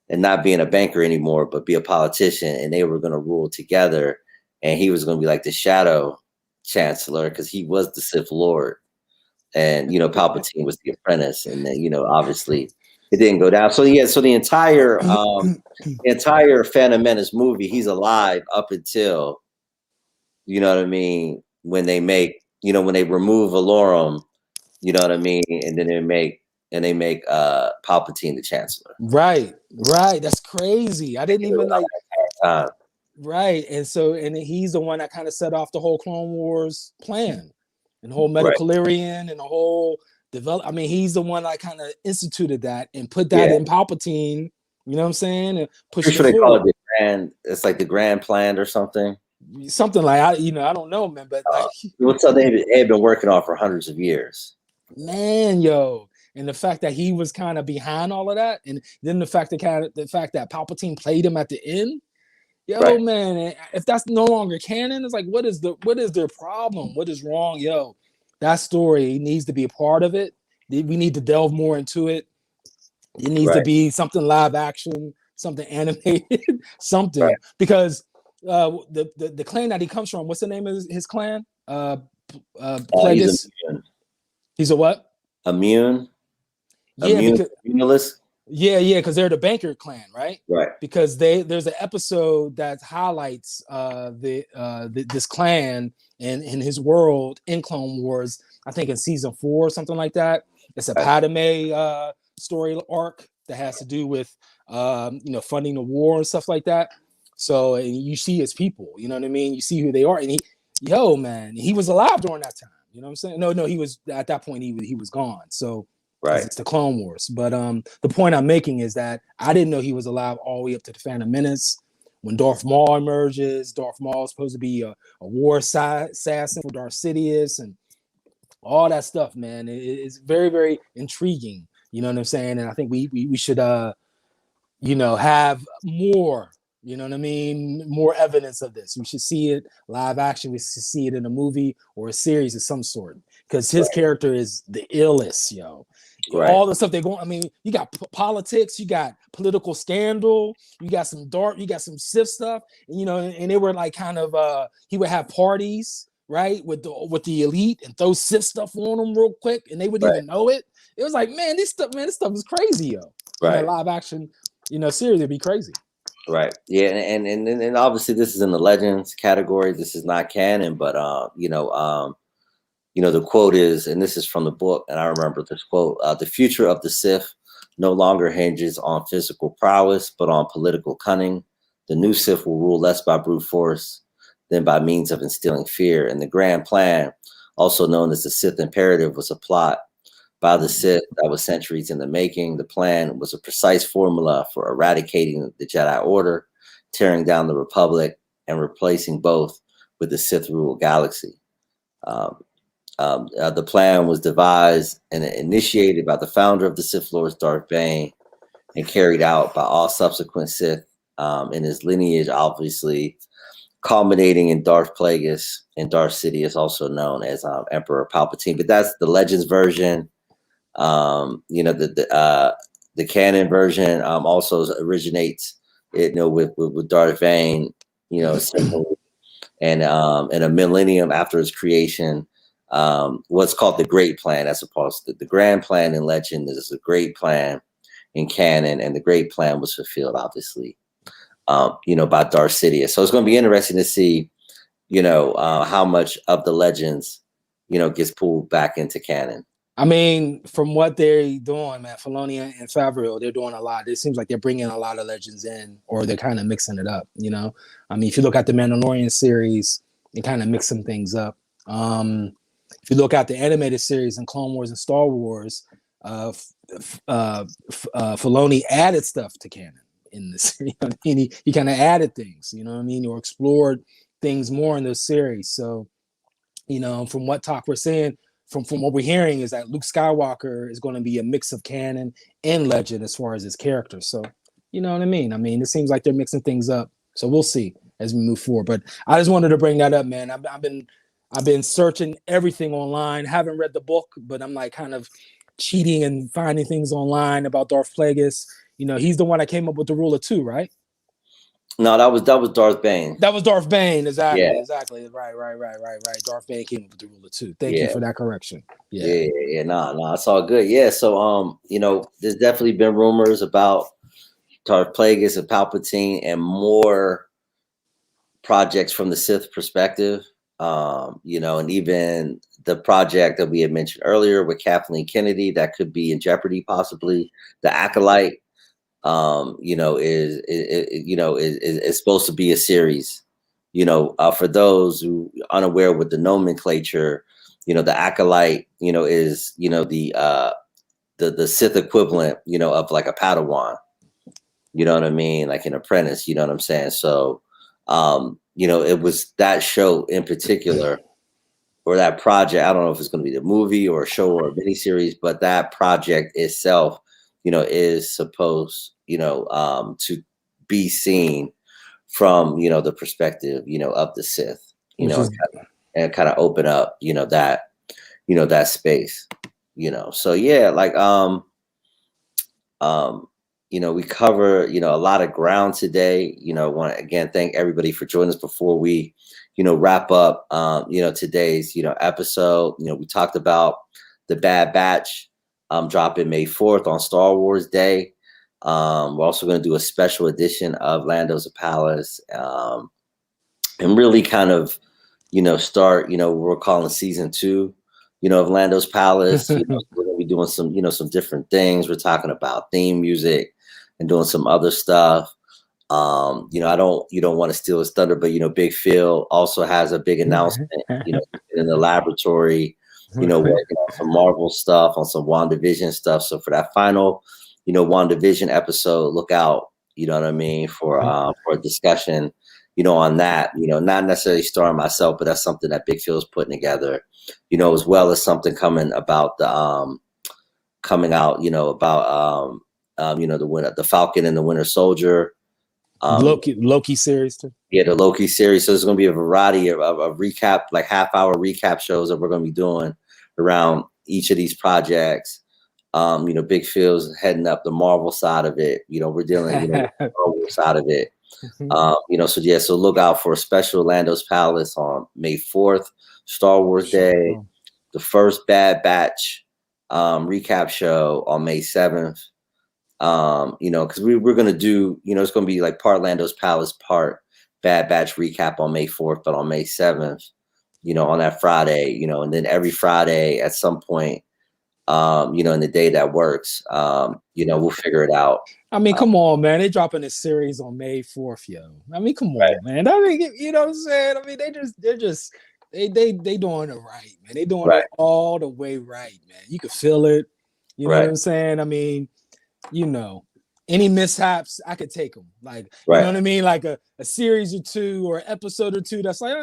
and not being a banker anymore, but be a politician, and they were going to rule together. And he was going to be like the shadow chancellor because he was the Sith Lord, and Palpatine was the apprentice. And then obviously it didn't go down. So the entire Phantom Menace movie, he's alive up until when they make when they remove Valorum, and then they make Palpatine the Chancellor. Right. That's crazy. I didn't even right. And he's the one that kind of set off the whole Clone Wars plan and the whole Metachlorian and the whole develop. I mean, he's the one that kind of instituted that and put that in Palpatine. You know what I'm saying? And push it. They call it the grand. It's like the grand plan or something. Something like I don't know, man. But they had been working on for hundreds of years. Man, yo. And the fact that he was kind of behind all of that, and then the fact that Palpatine played him at the end, man, if that's no longer canon, it's like, what is their problem? What is wrong, yo? That story needs to be a part of it. We need to delve more into it. It needs to be something live action, something animated, something because the clan that he comes from, what's the name of his clan? Plagueis. He's a what? Immune. Immunalist. Because they're the banker clan, right? Right. Because there's an episode that highlights this clan and in his world in Clone Wars, I think in season 4 or something like that. It's a Padme story arc that has to do with funding the war and stuff like that. So and you see his people, you know what I mean? You see who they are, and he was alive during that time. You know what I'm saying? No, he was at that point. He was gone. So it's the Clone Wars. But the point I'm making is that I didn't know he was alive all the way up to the Phantom Menace. When Darth Maul emerges, Darth Maul is supposed to be a war assassin for Darth Sidious and all that stuff, man. It's very, very intriguing. You know what I'm saying? And I think we should have more, you know what I mean? More evidence of this. We should see it live action. We should see it in a movie or a series of some sort. Because his character is the illest, yo. Right. All the stuff they're going. I mean, you got politics, you got political scandal, you got some Sith stuff, and and they were like kind of he would have parties, right, with the elite and throw Sith stuff on them real quick, and they wouldn't even know it. It was like, this stuff is crazy, yo. Right. Live action, series would be crazy. Right. Yeah, and obviously this is in the Legends category. This is not canon, but the quote is, and this is from the book, and I remember this quote, the future of the Sith no longer hinges on physical prowess, but on political cunning. The new Sith will rule less by brute force than by means of instilling fear. And the grand plan, also known as the Sith Imperative, was a plot by the Sith that was centuries in the making. The plan was a precise formula for eradicating the Jedi Order, tearing down the Republic, and replacing both with the Sith-ruled galaxy. The plan was devised and initiated by the founder of the Sith Lords, Darth Vader, and carried out by all subsequent Sith in his lineage, obviously culminating in Darth Plagueis and Darth Sidious, also known as Emperor Palpatine. But that's the Legends version. The canon version also originates with Darth Vader, and a millennium after his creation. What's called the Great Plan, as opposed to the Grand Plan in Legend. There's a Great Plan in canon, and the Great Plan was fulfilled, obviously, by Darth Sidious. So it's going to be interesting to see, how much of the Legends, gets pulled back into canon. I mean, from what they're doing, man, Filoni and Favreau, they're doing a lot. It seems like they're bringing a lot of Legends in, or they're kind of mixing it up, I mean, if you look at the Mandalorian series, they kind of mix some things up. If you look at the animated series in Clone Wars and Star Wars, Filoni added stuff to canon in this. He kind of added things, or explored things more in those series. So, from what talk we're saying, from what we're hearing is that Luke Skywalker is going to be a mix of canon and legend as far as his character. So, you know what I mean? I mean, it seems like they're mixing things up. So we'll see as we move forward. But I just wanted to bring that up, man. I've been searching everything online. Haven't read the book, but I'm like kind of cheating and finding things online about Darth Plagueis. He's the one that came up with the rule of 2, right? No, that was Darth Bane. That was Darth Bane, exactly. Yeah. Exactly. Right. Darth Bane came up with the rule of 2. Thank you for that correction. Yeah. No, it's all good. Yeah. So there's definitely been rumors about Darth Plagueis and Palpatine and more projects from the Sith perspective. And even the project that we had mentioned earlier with Kathleen Kennedy that could be in jeopardy, possibly. The Acolyte, is supposed to be a series. For those who are unaware with the nomenclature, the Acolyte, is the Sith equivalent, of like a Padawan. You know what I mean? Like an apprentice. You know what I'm saying? So, it was that show in particular, or that project. I don't know if it's going to be the movie or a show or a miniseries, but that project itself, is supposed, to be seen from, the perspective, of the Sith, and kind of open up, that space, So yeah, like we cover, a lot of ground today. Want to again thank everybody for joining us before we, wrap up, today's, episode. We talked about the Bad Batch dropping May 4th on Star Wars Day. We're also going to do a special edition of Lando's Palace, and really kind of, start, what we're calling season 2, of Lando's Palace. We're gonna be doing some, some different things. We're talking about theme music and doing some other stuff. You don't want to steal his thunder, but Big Phil also has a big announcement. In the laboratory, working on some Marvel stuff, on some WandaVision stuff. So for that final, WandaVision episode, look out. You know what I mean, for a discussion, on that. Not necessarily starring myself, but that's something that Big Phil's putting together. As well as something coming about the coming out, about the Falcon and the Winter Soldier. Loki series too. Yeah, the Loki series. So there's going to be a variety of recap, like half-hour recap shows that we're going to be doing around each of these projects. Big Phil's heading up the Marvel side of it. We're dealing, with the Marvel side of it. So look out for a special Lando's Palace on May 4th, Star Wars Day, the first Bad Batch recap show on May 7th. Because we're gonna do, it's gonna be like part Lando's Palace, part Bad Batch recap on May 4th, but on May 7th, on that Friday, and then every Friday at some point, in the day that works, we'll figure it out. I mean, come on, man. They dropping this series on May 4th, yo. I mean, come on, man. I mean, you know what I'm saying? I mean, they doing it right, man. They doing it all the way right, man. You can feel it. You know what I'm saying? I mean, any mishaps, I could take them. Like, you know what I mean? Like a series or two or episode or two that's like,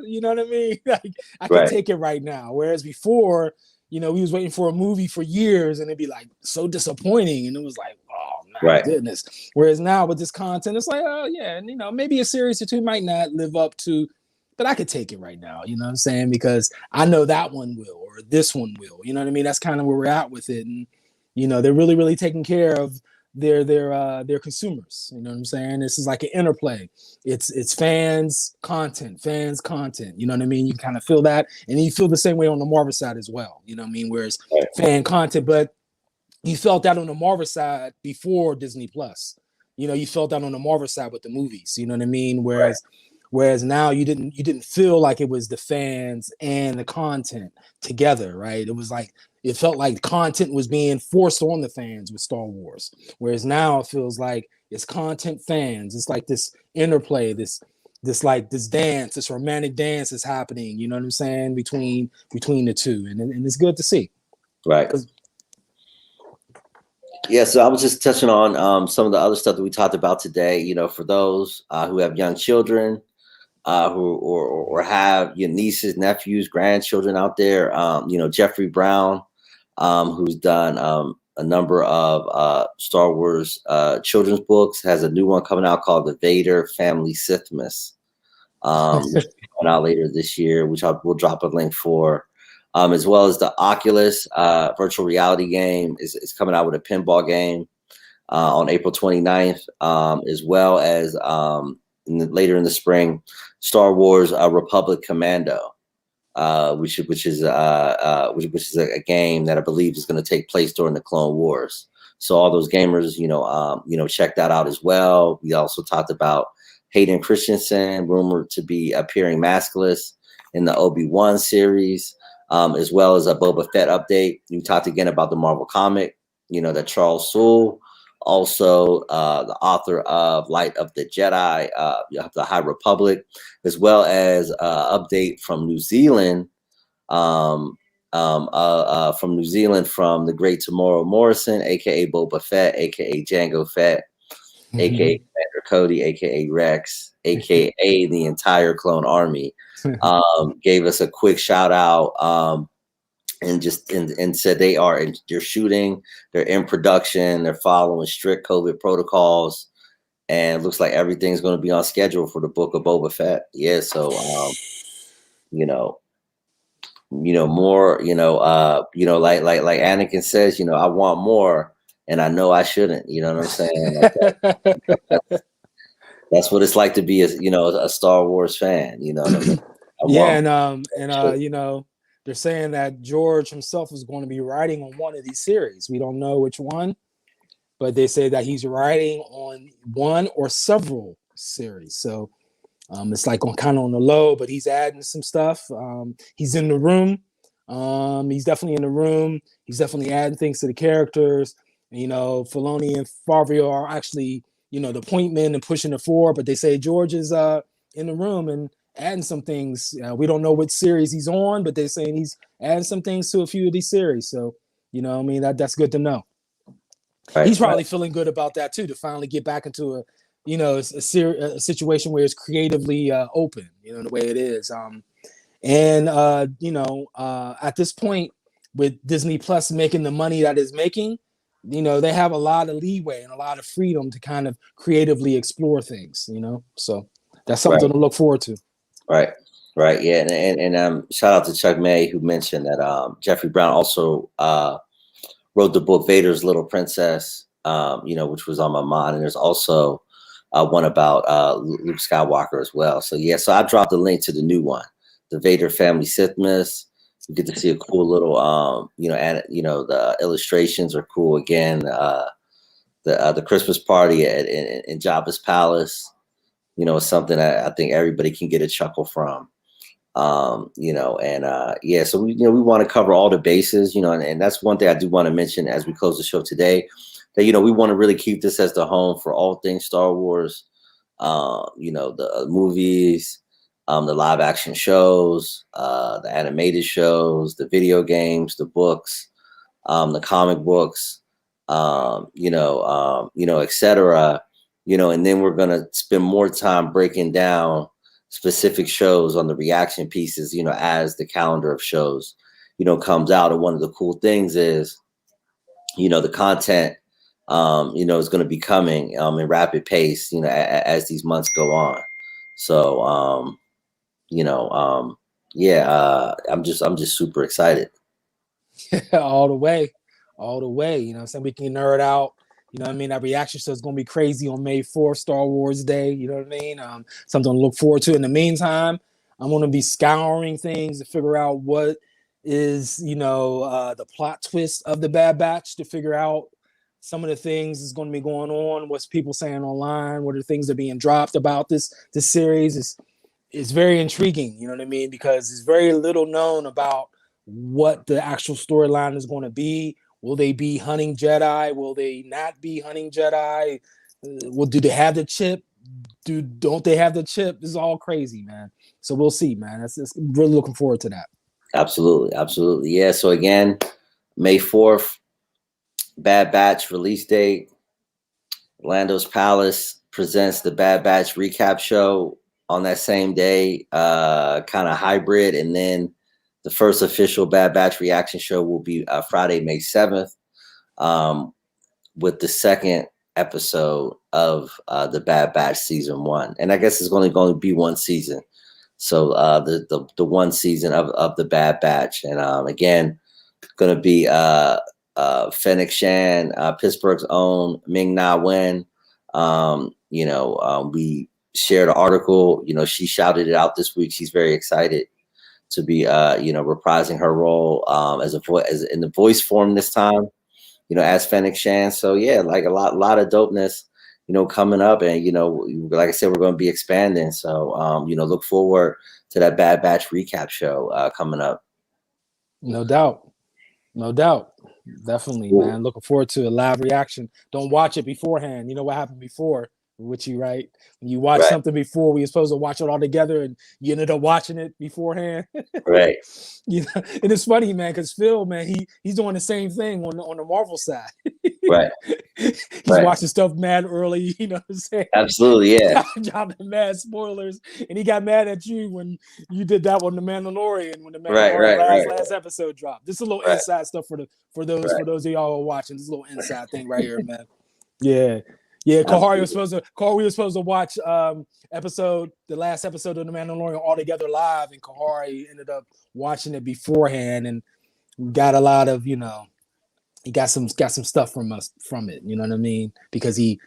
you know what I mean? Like, I could take it right now. Whereas before, we was waiting for a movie for years and it'd be like so disappointing. And it was like, oh my goodness. Whereas now with this content, it's like, oh yeah. And, maybe a series or two might not live up to, but I could take it right now. You know what I'm saying? Because I know that one will, or this one will, you know what I mean? That's kind of where we're at with it. And, they're really, really taking care of their consumers. You know what I'm saying? This is like an interplay. It's fans content. You know what I mean? You kind of feel that, and you feel the same way on the Marvel side as well. You know what I mean? Whereas fan content, but you felt that on the Marvel side before Disney Plus. You felt that on the Marvel side with the movies. You know what I mean? Whereas now you didn't feel like it was the fans and the content together, right? It was like it felt like content was being forced on the fans with Star Wars. Whereas now it feels like it's content fans. It's like this interplay, this dance, this romantic dance is happening. You know what I'm saying? Between the two, and it's good to see. Right. Yeah, so I was just touching on some of the other stuff that we talked about today. For those who have young children, who have your nieces, nephews, grandchildren out there. Jeffrey Brown, who's done a number of Star Wars children's books, has a new one coming out called The Vader Family Sithmas. Coming out later this year, which we'll drop a link for. As well as the Oculus virtual reality game is coming out with a pinball game on April 29th, as well as later in the spring, Star Wars Republic Commando, which is a game that I believe is going to take place during the Clone Wars. So all those gamers, check that out as well. We also talked about Hayden Christensen, rumored to be appearing maskless in the Obi-Wan series, as well as a Boba Fett update. We talked again about the Marvel comic, that Charles Soule, also the author of Light of the Jedi, the High Republic, as well as update from New Zealand, from the great Tamora Morrison, aka Boba Fett, aka Jango Fett, aka Commander Cody, aka Rex, aka the entire Clone Army. Gave us a quick shout out. And said they're shooting, they're in production, they're following strict COVID protocols, and it looks like everything's going to be on schedule for the book of Boba Fett. Yeah, so more, like Anakin says, I want more, and I know I shouldn't. You know what I'm saying? That's what it's like to be a Star Wars fan. You know what I mean? They're saying that George himself is going to be writing on one of these series. We don't know which one, but they say that he's writing on one or several series. So it's like kind of on the low, but he's adding some stuff. He's in the room. He's definitely in the room. He's definitely adding things to the characters. You know, Filoni and Favreau are actually, you know, the point men and pushing it forward. But they say George is in the room and adding some things. We don't know what series he's on, but they're saying he's adding some things to a few of these series. So, you know, I mean, that's good to know. Right, He's probably feeling good about that too, to finally get back into a, you know, a situation where it's creatively open, you know, the way it is. And you know, at this point, with Disney Plus making the money that it's making, you know, they have a lot of leeway and a lot of freedom to kind of creatively explore things, you know. So that's something right, to look forward to. right. Yeah, and shout out to Chuck May, who mentioned that Jeffrey Brown also wrote the book Vader's Little Princess, you know, which was on my mind, and there's also one about Luke Skywalker as well. So yeah, so I dropped the link to the new one, the Vader Family Sith Myths. You get to see a cool little, you know, and you know the illustrations are cool. Again, the Christmas party in Jabba's palace, you know, is something that I think everybody can get a chuckle from. You know, and yeah, so we, you know, we want to cover all the bases, you know, and that's one thing I do want to mention as we close the show today, that, you know, we want to really keep this as the home for all things Star Wars, you know, the movies, the live action shows, the animated shows, the video games, the books, the comic books, you know, etc. You know, and then we're gonna spend more time breaking down specific shows on the reaction pieces, you know, as the calendar of shows, you know, comes out. And one of the cool things is, you know, the content, you know, is going to be coming in rapid pace, you know, as these months go on. So, you know, yeah, I'm just super excited. all the way, all the way. You know what I'm saying? We can nerd out. You know what I mean? That reaction show is going to be crazy on May 4th, Star Wars Day. You know what I mean? Something to look forward to. In the meantime, I'm going to be scouring things to figure out what is, you know, the plot twist of the Bad Batch, to figure out some of the things that's going to be going on, what's people saying online, what are the things that are being dropped about this series. It's very intriguing, you know what I mean? Because it's very little known about what the actual storyline is going to be. Will they be hunting Jedi? Will they not be hunting Jedi? Well, do they have the chip? Don't they have the chip? This is all crazy, man. So we'll see, man. That's really looking forward to that. Absolutely, absolutely, yeah. So again, May 4th, Bad Batch release date. Lando's Palace presents the Bad Batch recap show on that same day, kind of hybrid. And then the first official Bad Batch reaction show will be Friday, May 7th, with the second episode of the Bad Batch season 1. And I guess it's going to be one season. So the one season of the Bad Batch. And again, going to be Fennec Shan, Pittsburgh's own Ming Na Wen. You know, we shared an article. You know, she shouted it out this week. She's very excited to be, you know, reprising her role as as in the voice form this time. You know, as Fennec Shan. So yeah, like a lot of dopeness, you know, coming up. And you know, like I said, we're going to be expanding. So you know, look forward to that Bad Batch recap show coming up. No doubt. No doubt. Definitely, Cool. man. Looking forward to a live reaction. Don't watch it beforehand. You know what happened before with you, right? When you watch Right, something before, we were supposed to watch it all together and you ended up watching it beforehand. right, You know, and it's funny, man, because Phil, man, he's doing the same thing on the Marvel side. right, He's right. watching stuff mad early, you know what I'm saying? Absolutely, yeah, Dropping mad spoilers. And he got mad at you when you did that one, The Mandalorian, when the right, Mandalorian right, right, last episode dropped. This is a little right, inside stuff for those right. of y'all who are watching. This is a little inside thing right here, man. Yeah. Yeah, Absolutely. We were supposed to watch the last episode of The Mandalorian all together live, and Kahari ended up watching it beforehand and got a lot of, you know, he got some stuff from us from it, you know what I mean? Because he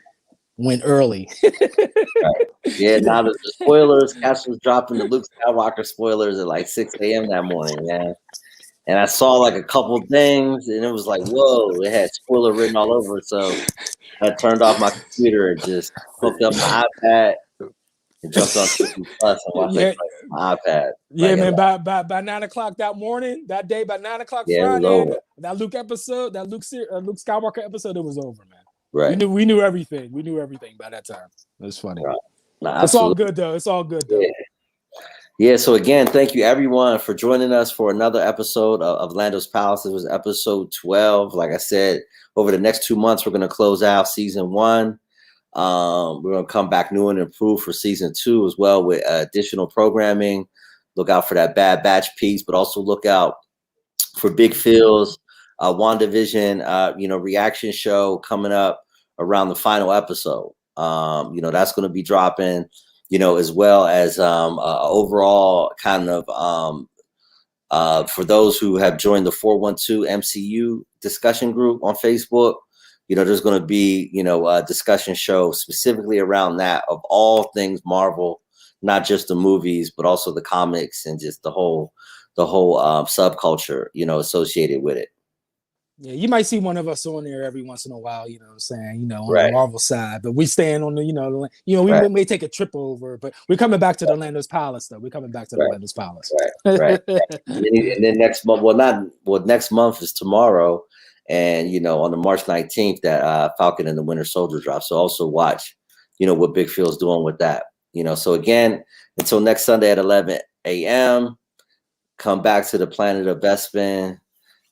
went early. Right. Yeah, now the spoilers, Cash was dropping the Luke Skywalker spoilers at like 6 a.m. that morning, man. And I saw like a couple things and it was like, whoa, it had spoiler written all over it. So I turned off my computer and just hooked up my iPad and jumped on Disney Plus and watched Yeah, that on my iPad. yeah, Like, man. By 9 o'clock that morning, that day, by 9 o'clock yeah, it was Friday, over. that Luke episode, that Luke Skywalker episode, it was over, man. Right. We knew everything. We knew everything by that time. It was funny. Right. No, It's all absolutely. good though. It's all good though. Yeah. Yeah, so again, thank you everyone for joining us for another episode of Lando's Palace. This was episode 12. Like I said, over the next 2 months, we're going to close out season 1. We're going to come back new and improved for season 2 as well with additional programming. Look out for that Bad Batch piece, but also look out for Big Phil's WandaVision, reaction show coming up around the final episode. That's going to be dropping, as well as overall kind of for those who have joined the 412 MCU discussion group on Facebook. There's going to be, a discussion show specifically around that of all things Marvel, not just the movies, but also the comics and just the whole subculture, associated with it. Yeah, you might see one of us on there every once in a while, you know what I'm saying, on Right. the Marvel side, but we stand on the, we Right. may take a trip over, but we're coming back to the Lando's Palace though. We're coming back to the Lando's Palace. Right. And then next month, next month is tomorrow. And, on the March 19th, that Falcon and the Winter Soldier drop. So also watch, what Big Phil's doing with that. So again, until next Sunday at 11 a.m., come back to the planet of Bespin,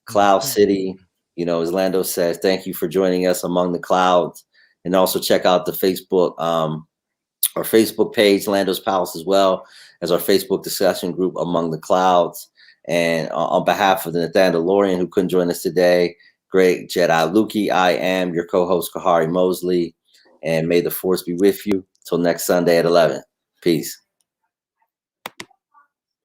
Cloud City. As Lando says, thank you for joining us among the clouds. And also check out the Facebook, our Facebook page, Lando's Palace, as well as our Facebook discussion group, Among the Clouds. And on behalf of the Nathaniel who couldn't join us today, great Jedi Lukey, I am your co-host, Kahari Mosley. And may the force be with you. Till next Sunday at 11. Peace.